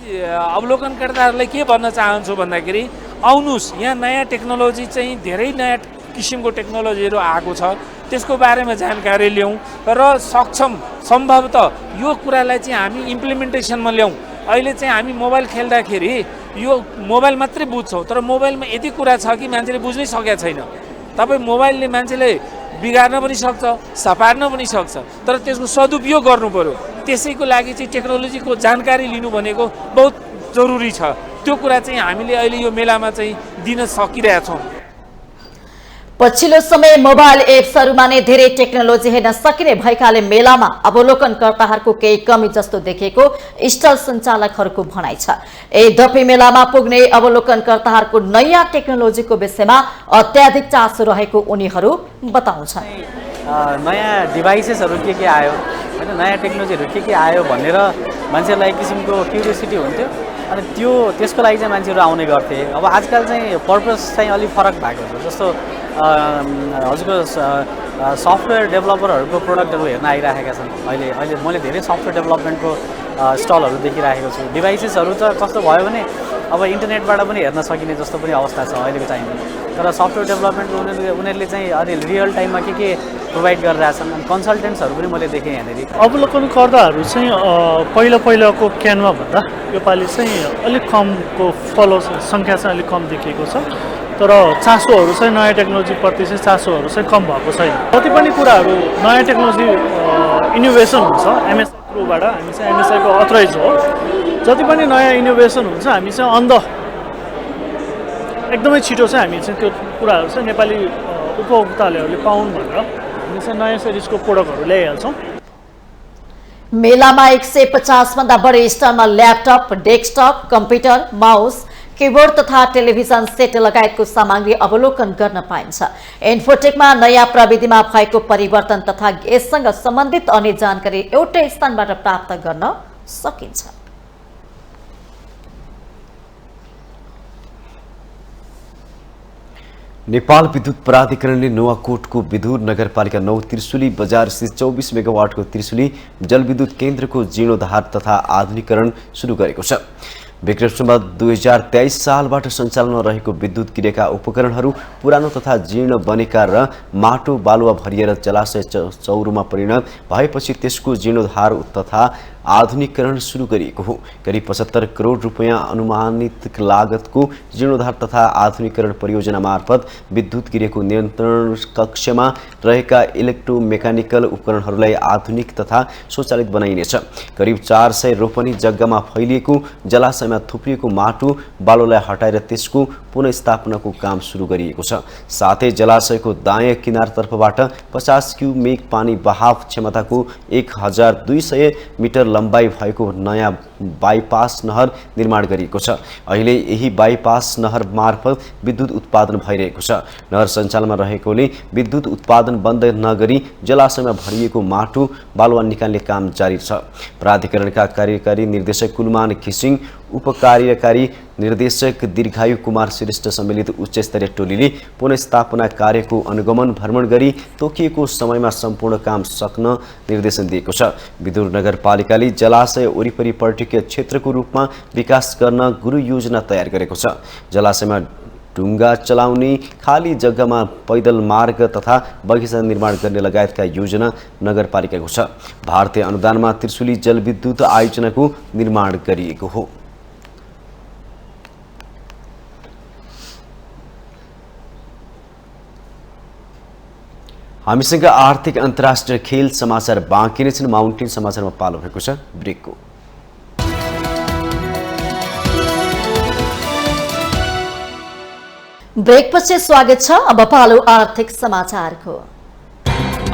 अवलोकनकर्ताहरूलाई के भन्न चाहन्छु भन्दाखेरि आउनुस्, यहाँ नयाँ टेक्नोलोजी चाहिँ धेरै नयाँ किसिमको टेक्नोलोजीहरू आएको छ, त्यसको बारेमा जानकारी लियौँ र सक्षम सम्भवतः यो कुरालाई चाहिँ हामी इम्प्लिमेन्टेसनमा ल्याउँ। अहिले चाहिँ हामी मोबाइल खेल्दाखेरि यो मोबाइल मात्रै बुझ्छौँ, तर मोबाइलमा यति कुरा छ कि मान्छेले बुझ्नै सकेका छैन। तपाईँ मोबाइलले मान्छेले बिगार्न पनि सक्छ, सपार्न पनि सक्छ, तर त्यसको सदुपयोग गर्नु पर्यो। त्यसैको लागि चाहिँ टेक्नोलोजीको जानकारी लिनु भनेको बहुत जरुरी छ। त्यो कुरा चाहिँ हामीले अहिले यो मेलामा चाहिँ दिन सकिरहेछौँ। पछिल्लो समय मोबाइल एप्सहरूमा नै धेरै टेक्नोलोजी हेर्न सकिने भएकाले मेलामा अवलोकनकर्ताहरूको केही कमी जस्तो देखेको स्टल सञ्चालकहरूको भनाइ छ। यद्यपि मेलामा पुग्ने अवलोकनकर्ताहरूको नयाँ टेक्नोलोजीको विषयमा अत्याधिक चासो रहेको उनीहरू बताउँछन्। नयाँ डिभाइसेसहरू के आयो होइन, नयाँ टेक्नोलोजीहरू के आयो भनेर मान्छेहरूलाई एक किसिमको क्युरियोसिटी हुन्थ्यो अनि त्यसको लागि चाहिँ मान्छेहरू आउने गर्थे। अब आजकल चाहिँ पर्पस चाहिँ अलिक फरक भएको छ। जस्तो हजुरको सफ्टवेयर डेभलपरहरूको प्रोडक्टहरू हेर्न आइरहेका छन्। अहिले मैले धेरै सफ्टवेयर डेभलपमेन्टको स्टलहरू देखिरहेको छु। डिभाइसेसहरू त कस्तो भयो भने अब इन्टरनेटबाट पनि हेर्न सकिने जस्तो पनि अवस्था छ अहिलेको टाइममा। तर सफ्टवेयर डेभलपमेन्टको उनीहरूले चाहिँ अहिले रियल टाइममा के प्रोभाइड गरिरहेछन्। अनि कन्सल्टेन्ट्सहरू पनि मैले देखेँ यहाँनिर। अवलोकनकर्ताहरू चाहिँ पहिलाको क्यानमा भन्दा योपालि चाहिँ अलिक कमको सङ्ख्या चाहिँ अलिक कम देखिएको छ। तर चासोहरू चाहिँ नयाँ टेक्नोलोजीप्रति चाहिँ चासोहरू चाहिँ कम भएको छैन। जति पनि कुराहरू नयाँ टेक्नोलोजी इनोभेसन हुन्छ एमएसआई थ्रुबाट, हामी चाहिँ एमएसआईको अथराइज हो, जति पनि नयाँ इनोभेसन हुन्छ हामी चाहिँ एकदमै छिटो चाहिँ हामी चाहिँ त्यो कुराहरू चाहिँ नेपाली उपभोक्ताहरूले पाउन् भनेर हामी चाहिँ नयाँ सिरिजको प्रोडक्टहरू ल्याइहाल्छौँ। मेलामा 150 भन्दा बढी स्टलमा laptop, desktop, computer, mouse, keyboard तथा टेलिभिजन सेट लगायतको सामग्री अवलोकन गर्न पाइन्छ। इन्फोटेकमा नयाँ प्रविधिमा भएको परिवर्तन तथा यससँग सम्बन्धित अन्य जानकारी एउटै स्थानबाट प्राप्त गर्न सकिन्छ। नेपाल विद्युत प्राधिकरणले नुवाकोटको विदुर नगरपालिका 9 त्रिशुली बजार स्थित 24 मेगावाटको त्रिशुली जलविद्युत केन्द्रको जीर्णोद्धार तथा आधुनिकीकरण सुरु गरेको छ। विक्रम सम्वत 2023 सालबाट सञ्चालनमा रहेको विद्युत गिरेका उपकरणहरू पुरानो तथा जीर्ण बनेका र माटो बालुवा भरिएर जलाशय चौरमा परिणत भएपछि त्यसको जीर्णोद्धार तथा आधुनिकीकरण सुरु गरिएको हो। करिब 75 करोड रुपैयाँ अनुमानित लागतको जीर्णोद्धार तथा आधुनिकीकरण परियोजना मार्फत विद्युत गिरेको नियन्त्रण कक्षमा रहेका इलेक्ट्रोमेकानिकल उपकरणहरूलाई आधुनिक तथा स्वचालित बनाइनेछ। करिब 400 रोपनी जग्गामा फैलिएको जलाशयमा थुप्रिएको माटो बालुवालाई हटाएर त्यसको पुनर्स्थापनाको काम सुरु गरिएको छ। साथै जलाशयको दायाँ किनारतर्फबाट 50 क्युमेक पानी बहाव क्षमताको 1200 मिटर लम्बाइ भएको नयाँ बाइपास नहर निर्माण गरिएको छ। अहिले यही बाइपास नहर मार्फत विद्युत उत्पादन भइरहेको छ। नहर सञ्चालनमा रहेकोले विद्युत उत्पादन बन्द नगरी जलाशयमा भरिएको माटो बालुवा निकाल्ने काम जारी छ। प्राधिकरणका कार्यकारी निर्देशक कुलमान घिसिङ, उपकार्यकारी निर्देशक दीर्घायु कुमार श्रेष्ठ सम्मिलित उच्चस्तरीय टोलीले पुनर्स्थापना कार्यको अनुगमन भ्रमण गरी तोकिएको समयमा सम्पूर्ण काम सक्न निर्देशन दिएको छ। विदुर नगरपालिकाले जलाशय वरिपरि पर्यटकीय क्षेत्रको रूपमा विकास गर्न गुरु योजना तयार गरेको छ। जलाशयमा ढुङ्गा चलाउने, खाली जग्गामा पैदल मार्ग तथा बगैँचा निर्माण गर्ने लगायतका योजना नगरपालिकाको छ। भारतीय अनुदानमा त्रिशुली जलविद्युत आयोजनाको निर्माण गरिएको हो। हामीसँग आर्थिक अन्तर्राष्ट्रिय खेल समाचार बाँकी नै छन्। माउन्टेन समाचारमा पालो भएको छ ब्रेकको। ब्रेकपछि स्वागत छ। अब पालो आर्थिक समाचारको।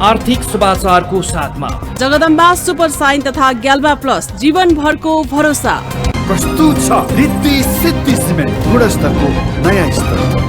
आर्थिक समाचारको साथमा जगदम्बा सुपर साइन तथा ग्याल्बा प्लस जीवनभरको भरोसा प्रस्तुत छ। रिद्धि सिद्धि सिमेन्ट गुणस्तरको नयाँ स्तर।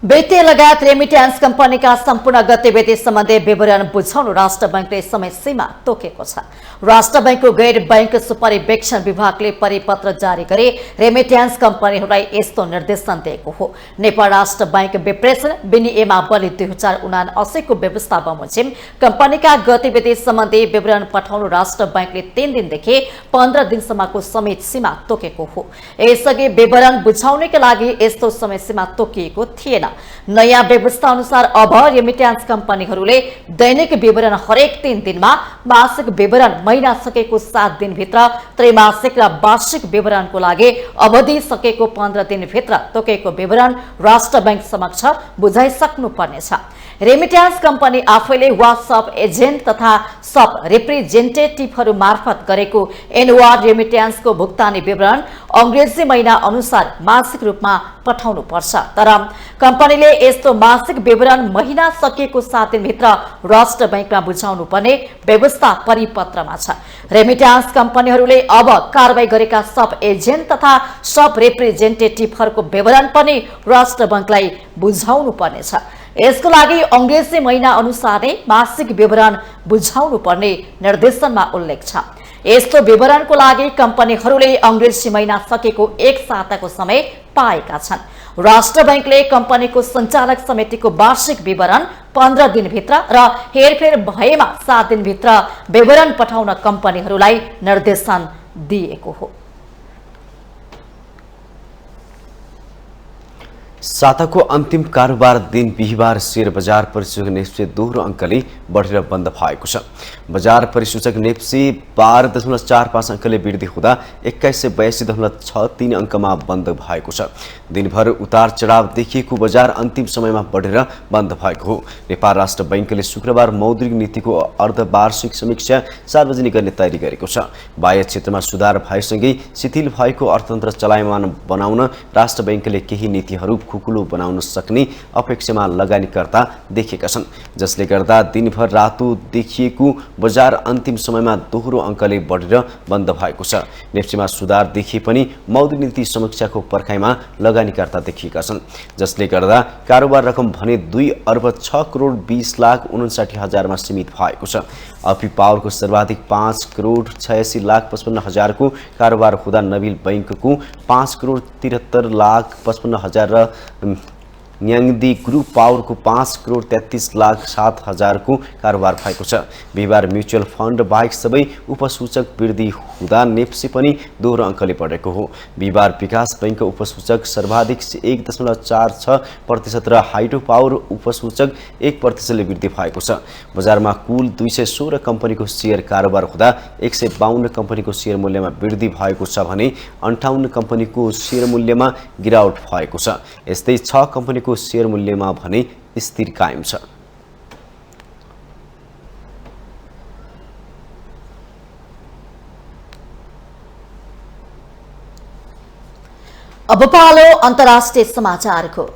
वित्तीय लगायत रेमिट्यान्स कम्पनीका सम्पूर्ण गतिविधि सम्बन्धी विवरण बुझाउन राष्ट्र बैंकले समय सीमा तोकेको छ। राष्ट्र बैंकको गैर बैंक सुपरिवेक्षण विभागले परिपत्र जारी गरी रेमिट्यान्स कम्पनीहरूलाई यस्तो निर्देशन दिएको हो। नेपाल राष्ट्र बैंक विप्रेषण विनियमावली 2079 को व्यवस्था बमोजिम कम्पनीका गतिविधि सम्बन्धी विवरण पठाउन राष्ट्र बैंकले 3 दिनदेखि 15 दिनसम्मको समय सीमा तोकेको हो। यसअघि विवरण बुझाउनका लागि यस्तो समय सीमा तोकिएको थिएन। नयाँ व्यवस्था अनुसार अब रेमिट्यान्स कम्पनीहरूले दैनिक विवरण हरेक 3 दिनमा, मासिक विवरण महिना सकेको 7 दिनभित्र, त्रैमासिक र वार्षिक विवरणको लागि अवधि सकेको 15 दिनभित्र तोकेको विवरण राष्ट्र बैंक समक्ष बुझाइसक्नु पर्नेछ। रेमिट्यान्स कम्पनी आफैले वा सब एजेन्ट तथा सब रिप्रेजेन्टेटिभहरू मार्फत गरेको एनुअल रेमिट्यान्सको भुक्तानी विवरण अंग्रेजी महिना अनुसार मासिक रूपमा पठाउनु पर्छ। तर कम्पनीले यस्तो मासिक विवरण महिना सकिएको 7 दिनभित्र राष्ट्र बैंकमा बुझाउनु पर्ने व्यवस्था परिपत्रमा छ। रेमिट्यान्स कम्पनीहरूले अब कारबाही गरेका सब एजेन्ट तथा सब रिप्रेजेन्टेटिभहरूको विवरण पनि राष्ट्र बैंकलाई बुझाउनु पर्नेछ। यसको लागि अंग्रेजी महिना अनुसार नै मासिक विवरण बुझाउनु पर्ने निर्देशनमा उल्लेख छ। यस्तो विवरणको लागि कम्पनीहरूले अंग्रेजी महिना सकेको 1 साताको समय पाएका छन्। राष्ट्र बैंकले कम्पनीको सञ्चालक समितिको वार्षिक विवरण 15 दिनभित्र र हेरफेर भएमा 7 दिनभित्र विवरण पठाउन कम्पनीहरूलाई निर्देशन दिएको हो। साताको अन्तिम कारोबार दिन बिहिबार शेयर बजार परिसूचक नेप्से दोहोरो अङ्कले बढेर बन्द भएको छ। बजार परिसूचक नेप्से 12.45 अङ्कले वृद्धि हुँदा 2182.63 अङ्कमा बन्द भएको छ। दिनभर उतार चढाव देखिएको बजार अन्तिम समयमा बढेर बन्द भएको हो। नेपाल राष्ट्र बैंकले शुक्रबार मौद्रिक नीतिको अर्धवार्षिक समीक्षा सार्वजनिक गर्ने तयारी गरेको छ। बाह्य क्षेत्रमा सुधार भएसँगै शिथिल भएको अर्थतन्त्र चलायमान बनाउन राष्ट्र बैंकले केही नीतिहरू खुकुलो बनाउन सक्ने अपेक्षामा लगानीकर्ता देखेका छन्, जसले गर्दा दिनभर रातो देखिएको बजार अन्तिम समयमा दोहोरो अङ्कले बढेर बन्द भएको छ। नेप्सेमा सुधार देखिए पनि मौद्रिक नीति समीक्षाको पर्खाइमा लगानीकर्ता देखिएका छन्, जसले गर्दा कारोबार रकम भने 2,06,20,59,000मा सीमित भएको छ। अपी पावरको सर्वाधिक 5,86,55,000को कारोबार हुँदा नबिल बैंकको 5,73,55,000 र न्याङ्दी ग्रुप पावरको 5,33,07,000को कारोबार भएको छ। बिहिबार म्युचुअल फन्ड बाहेक सबै उपसूचक वृद्धि हुँदा नेप्से पनि दोहोरो अङ्कले बढेको हो। बिहिबार विकास बैंक उपसूचक सर्वाधिक 1.46% र हाइड्रो पावर उपसूचक 1% वृद्धि भएको छ। बजारमा कुल 216 कम्पनीको सेयर कारोबार हुँदा 152 कम्पनीको सेयर मूल्यमा वृद्धि भएको छ भने 58 कम्पनीको सेयर मूल्यमा गिरावट भएको छ। यस्तै 6 कम्पनीको शेयर मूल्यमा भने स्थिर कायम छ। अब पालो अन्तर्राष्ट्रिय समाचारको।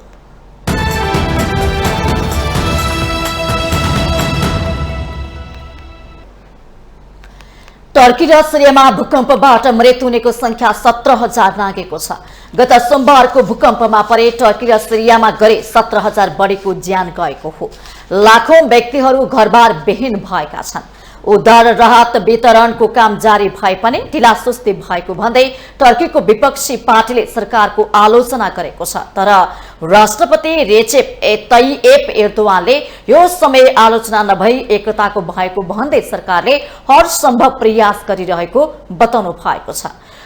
टर्की र सिरियामा भूकम्पबाट मृत्यु हुनेको संख्या 17,000 नागेको छ। गत सोमबारको भूकम्पमा परे टर्की र सिरियामा गरे 17,000 बढीको ज्यान गएको हो। लाखौं व्यक्तिहरू घरबार विहीन भएका छन्। उद्धार राहत वितरणको काम जारी भए पनि ढिलासुस्ती भएको भन्दै टर्कीको विपक्षी पार्टीले सरकारको आलोचना गरेको छ। तर राष्ट्रपति रेचेप तय्यप एर्दोगानले यो समय आलोचना नभई एकताको भएको भन्दै सरकारले हर सम्भव प्रयास गरिरहेको बताउनु भएको छ।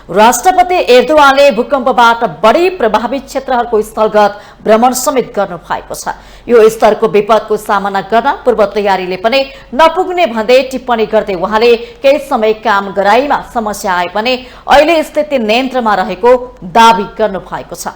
राष्ट्रपति एर्दोगानले भूकम्पबाट बढी प्रभावित क्षेत्रहरूको स्थलगत भ्रमण समेत गर्नु भएको छ। यो स्तरको विपदको सामना गर्न पूर्व तयारीले पनि नपुग्ने भन्दै टिप्पणी गर्दै उहाँले केही समय काम गराइमा समस्या आए पनि अहिले स्थिति नियन्त्रणमा रहेको दावी गर्नु भएको छ।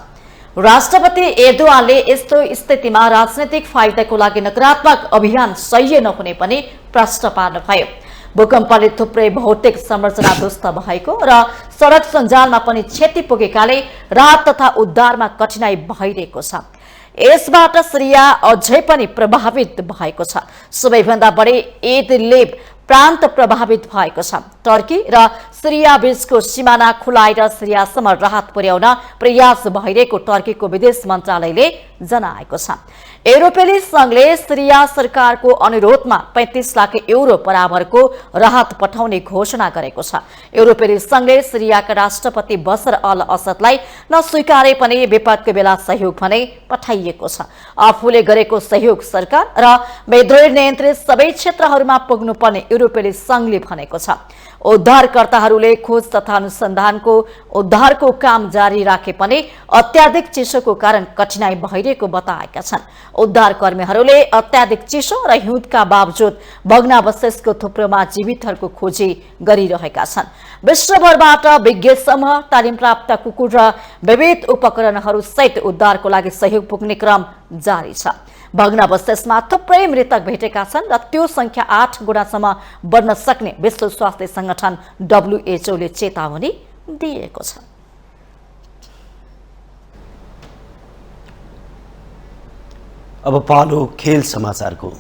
राष्ट्रपति एर्दोगानले यस्तो स्थितिमा राजनैतिक फाइदाको लागि नकारात्मक अभियान सह्य नहुने पनि प्रश्न पार्नुभयो। भूकम्पले थुप्रै भौतिक संरचना ध्वस्त भएको र सडक सञ्जालमा पनि क्षति पुगेकाले राहत तथा उद्धारमा कठिनाई भइरहेको छ। यसबाट सिरिया अझै पनि प्रभावित भएको छ। सबैभन्दा बढी इदलिब प्रान्त प्रभावित भएको छ। टर्की र सिरिया बीचको सिमाना खुलाएर सिरियासम्म राहत पुर्याउन प्रयास भइरहेको टर्कीको विदेश मन्त्रालयले जनाएको छ। युरोपेली संघले सिरिया सरकारको अनुरोधमा 35 लाख युरो बराबरको राहत पठाउने घोषणा गरेको छ। युरोपेली संघले सिरियाका राष्ट्रपति बशर अल असदलाई नस्वीकारे पनि विपदको बेला सहयोग भने पठाइएको छ। आफूले गरेको सहयोग सरकार र विद्रोह नियन्त्रित सबै क्षेत्रहरूमा पुग्नुपर्ने युरोपेली संघले भनेको छ। उद्धारकर्ताहरूले खोज तथा अनुसन्धानको उद्धारको काम जारी राखे पनि अत्याधिक चिसोको कारण कठिनाई भइरहेको बताएका छन्। उद्धारकर्मीहरूले अत्याधिक चिसो र हिउँदका बावजुद भग्नावशेषको थुप्रोमा जीवितहरूको खोजी गरिरहेका छन्। विश्वभरबाट विज्ञ समूह, तालिम प्राप्त कुकुर र विविध उपकरणहरू सहित उद्धारको लागि सहयोग पुग्ने क्रम जारी छ। भग्नावशेषमा थुप्रै मृतक भेटेका छन् र त्यो संख्या 8 गुणासम्म बढ्न सक्ने विश्व स्वास्थ्य संगठन WHO ले चेतावनी दिएको छ। अब पालो खेल समाचारको।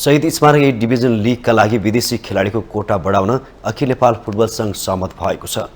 शहीद स्मारक ए डिभिजन लिगका लागि विदेशी खेलाडीको कोटा बढाउन अखिल नेपाल फुटबल सङ्घ सहमत भएको छ।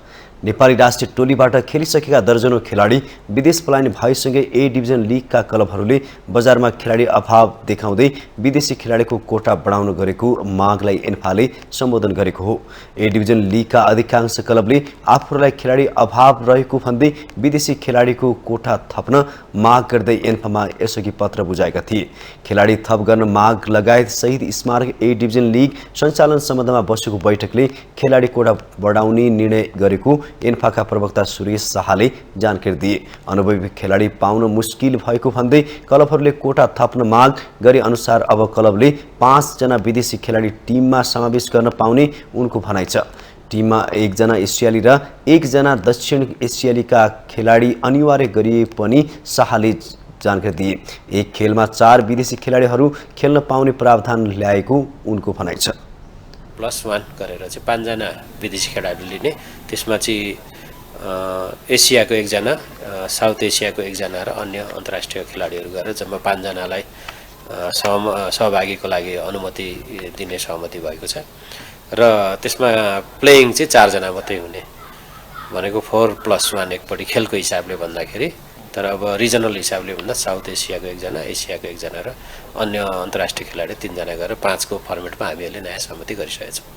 नेपाली राष्ट्रिय टोलीबाट खेलिसकेका दर्जनौं खेलाडी विदेश पलायन भएसँगै ए डिभिजन लिगका क्लबहरूले बजारमा खेलाडी अभाव देखाउँदै विदेशी खेलाडीको कोटा बढाउन गरेको मागलाई एन्फाले सम्बोधन गरेको हो। ए डिभिजन लिगका अधिकांश क्लबले आफूहरूलाई खेलाडी अभाव रहेको भन्दै विदेशी खेलाडीको कोटा थप्न माग गर्दै एन्फामा यसअघि पत्र बुझाएका थिए। खेलाडी थप गर्न माग लगायत शहीद स्मारक ए डिभिजन लिग सञ्चालन सम्बन्धमा बसेको बैठकले खेलाडी कोटा बढाउने निर्णय गरेको एन्फाका प्रवक्ता सुरेश शाहले जानकारी दिए। अनुभवी खेलाडी पाउन मुस्किल भएको भन्दै क्लबहरूले कोटा थप्न माग गरे अनुसार अब क्लबले 5 जना विदेशी खेलाडी टिममा समावेश गर्न पाउने उनको भनाइ छ। टिममा 1 जना एसियाली र 1 जना दक्षिण एसियालीका खेलाडी अनिवार्य गरिए पनि शाहले जानकारी दिए। एक खेलमा 4 विदेशी खेलाडीहरू खेल्न पाउने प्रावधान ल्याएको उनको भनाइ छ। +1 गरेर चाहिँ 5 जना विदेशी खेलाडी लिने, त्यसमा चाहिँ एसियाको 1 जना, साउथ एसियाको 1 जना र अन्य अन्तर्राष्ट्रिय खेलाडीहरू गरेर जम्मा 5 जनालाई सहभागीको लागि अनुमति दिने सहमति भएको छ। र त्यसमा प्लेइङ चाहिँ 4 जना मात्रै हुने भनेको 4+1 एकपट्टि खेलको हिसाबले भन्दाखेरि, तर अब रिजनल हिसाबले भन्दा साउथ एसियाको 1 जना, एसियाको 1 जना र अन्य अन्तर्राष्ट्रिय खेलाडी 3 जना गरेर 5 को फर्मेटमा हामीहरूले नयाँ सहमति गरिसकेका छौँ।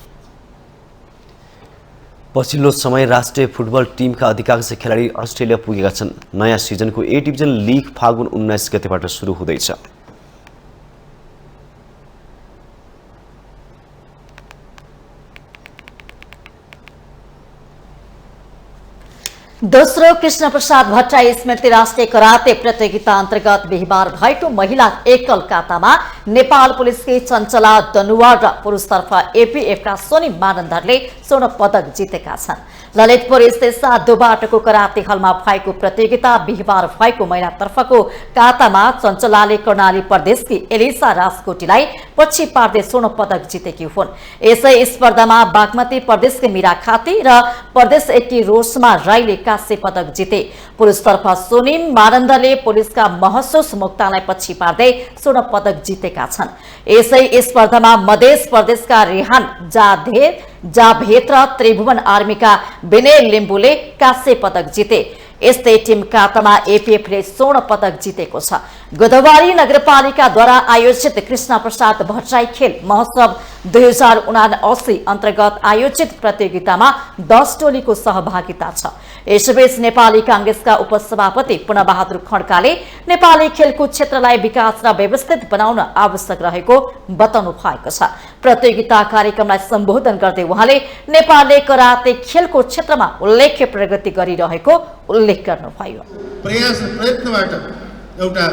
पछिल्लो समय राष्ट्रिय फुटबल टिमका अधिकांश खेलाडी अस्ट्रेलिया पुगेका छन्। नयाँ सिजनको ए डिभिजन लिग फागुन 19 गतेबाट सुरु हुँदैछ। दोस्रो कृष्ण प्रसाद भट्टराई स्मृति राष्ट्रिय कराते प्रतियोगिता अन्तर्गत बिहिबार भएको महिला एकल कातामा नेपाल पुलिसकी चञ्चला दनुवार र पुरुषतर्फ एपीएफका सोनी मानन्दरले स्वर्ण पदक जितेका छन्। ललितपुर स्थित 7 दुबाटोको कराते हलमा भएको प्रतियोगिता बिहिबार भएको महिलातर्फको कातामा चञ्चलाले कर्णाली प्रदेशकी एलिसा राजकोटीलाई पछि पार्दै स्वर्ण पदक जितेकी हुन्। यसै स्पर्धामा बागमती प्रदेशकी मीरा खाती र प्रदेश 1 की रोशमा राईले काँस्य पदक जिते। पुरुषतर्फ सोनिम मानन्दले पुलिसका महसुस मुक्तालाई पछि पार्दै स्वर्ण पदक जितेका छन्। यसै स्पर्धामा मध्य प्रदेशका रेहान जाभेद र त्रिभुवन आर्मीका विनय लिम्बुले काँस्य पदक जिते। यस्तै टिम कातामा एपीएफले स्वर्ण पदक जितेको छ। गोदावरी नगरपालिकाद्वारा आयोजित कृष्ण प्रसाद भट्टराई खेल महोत्सव 2079 अन्तर्गत आयोजित प्रतियोगितामा 10 टोलीको सहभागिता छ। यसबीच नेपाली कांग्रेसका उपसभापति पुनबहादुर खड्काले नेपाली खेलकुद क्षेत्रलाई विकास र व्यवस्थित बनाउन आवश्यक रहेको बताउनु भएको छ। प्रतियोगिता कार्यक्रमलाई सम्बोधन गर्दै उहाँले नेपालले कराते खेलको क्षेत्रमा उल्लेख्य प्रगति गरिरहेको उल्लेख गर्नुभयो। प्रयास र प्रयत्नबाट एउटा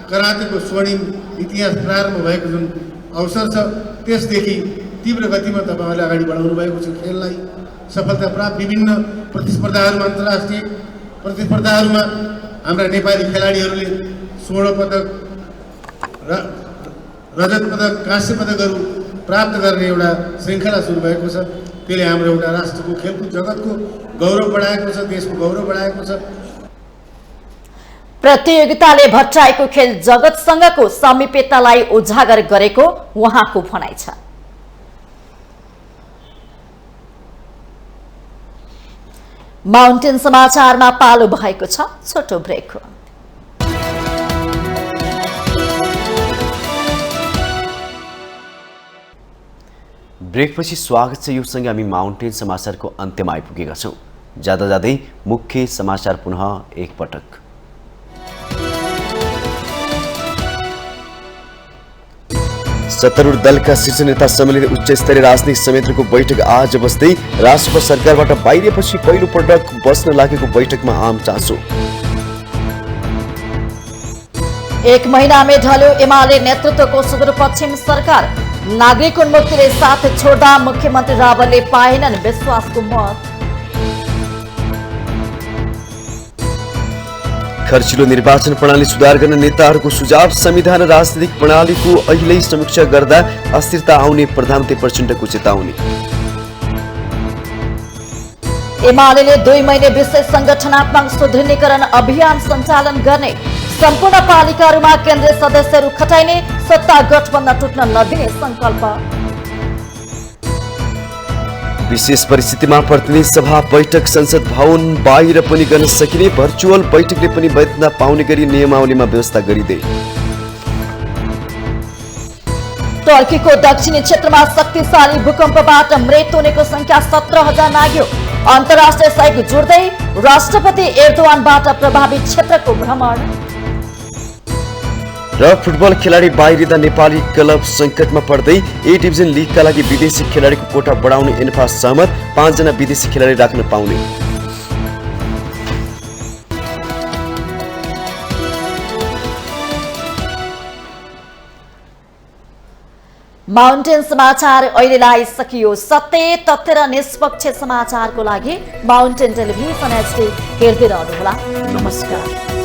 करातेको स्वर्णिम इतिहास प्रारम्भ भएको जुन अवसर छ, त्यसदेखि तीव्र गतिमा तपाईहरुले अगाडि बढाउनु भएको छ। खेललाई सफलता प्राप्त विभिन्न प्रतिस्पर्धाहरूमा, अन्तर्राष्ट्रिय प्रतिस्पर्धाहरूमा हाम्रा नेपाली खेलाडीहरूले स्वर्ण पदक, रजत पदक, काँस्य पदकहरू प्राप्त गर्ने एउटा श्रृङ्खला सुरु भएको छ। त्यसले हाम्रो एउटा राष्ट्रको खेलकुद जगतको गौरव बढाएको छ, देशको गौरव बढाएको छ। प्रतियोगिताले भट्टराईको खेल जगतसँगको समीपतालाई उजागर गरेको उहाँको भनाइ छ। माउन्टेन समाचारमा पालो भएको छ छोटो ब्रेकको। ब्रेकपछि स्वागत छ। यो सँगै हामी माउन्टेन समाचारको अन्त्यमा आइपुगेका छौँ। जाँदा जाँदै मुख्य समाचार पुनः एकपटक। सत्तारूढ दलका शीर्ष नेता सम्मिलित उच्च स्तरीय राजनीतिक संयन्त्रको बैठक आज बस्दै राष्ट्रपति सरकारबाट बाहिरिएपछि पहिलो पटक बस्न लागेको बैठकमा आम चासो। 1 महिनामै ढल्यो एमाले नेतृत्वको सुदूरपश्चिम सरकार। नागरिक उन्मुक्तिले साथ छोड्दा मुख्यमन्त्री रावलले पाएनन् विश्वासको मत। खर्चिलो निर्वाचन प्रणाली सुधार गर्न नेताहरूको सुझाव। संविधान राजनीतिक प्रणालीको अहिले समीक्षा गर्दा अस्थिरता आउने प्रधानमन्त्री प्रचण्डको चेतावनी। एमाले 2 महिने विशेष संगठनात्मक सुदृढीकरण अभियान सञ्चालन गर्ने सम्पूर्ण पालिकाहरूमा केन्द्रीय सदस्यहरू खटाइने, सत्ता गठबन्धन टुट्न नदिने संकल्प। विशेष परिस्थितिमा प्रतिनिधि सभा बैठक संसद भवन बाहिर पनि गर्न सकिने, भर्चुअल बैठकले पनि वैधता पाउने गरी नियमावलीमा व्यवस्था गरिँदै। टर्कीको दक्षिणी क्षेत्रमा शक्तिशाली भूकम्पबाट मृत्यु हुनेको संख्या 17,000 नाग्यो। अन्तर्राष्ट्रिय सहयोग जोड्दै राष्ट्रपति एर्दोवानबाट प्रभावित क्षेत्रको भ्रमण। र फुटबल खेलाडी बाहिरिँदा नेपाली क्लब संकटमा पर्दै। ए डिभिजन लिगका लागि विदेशी खेलाडीको कोटा बढाउने एन्फा सहमत, 5 जना विदेशी खेलाडी राख्न पाउने। माउन्टेन समाचार अहिलेलाई सकियो। सत्य, तथ्य र निष्पक्ष समाचारको लागि माउन्टेन टेलिभिजन HD हेर्दै रहनुहोला। नमस्कार।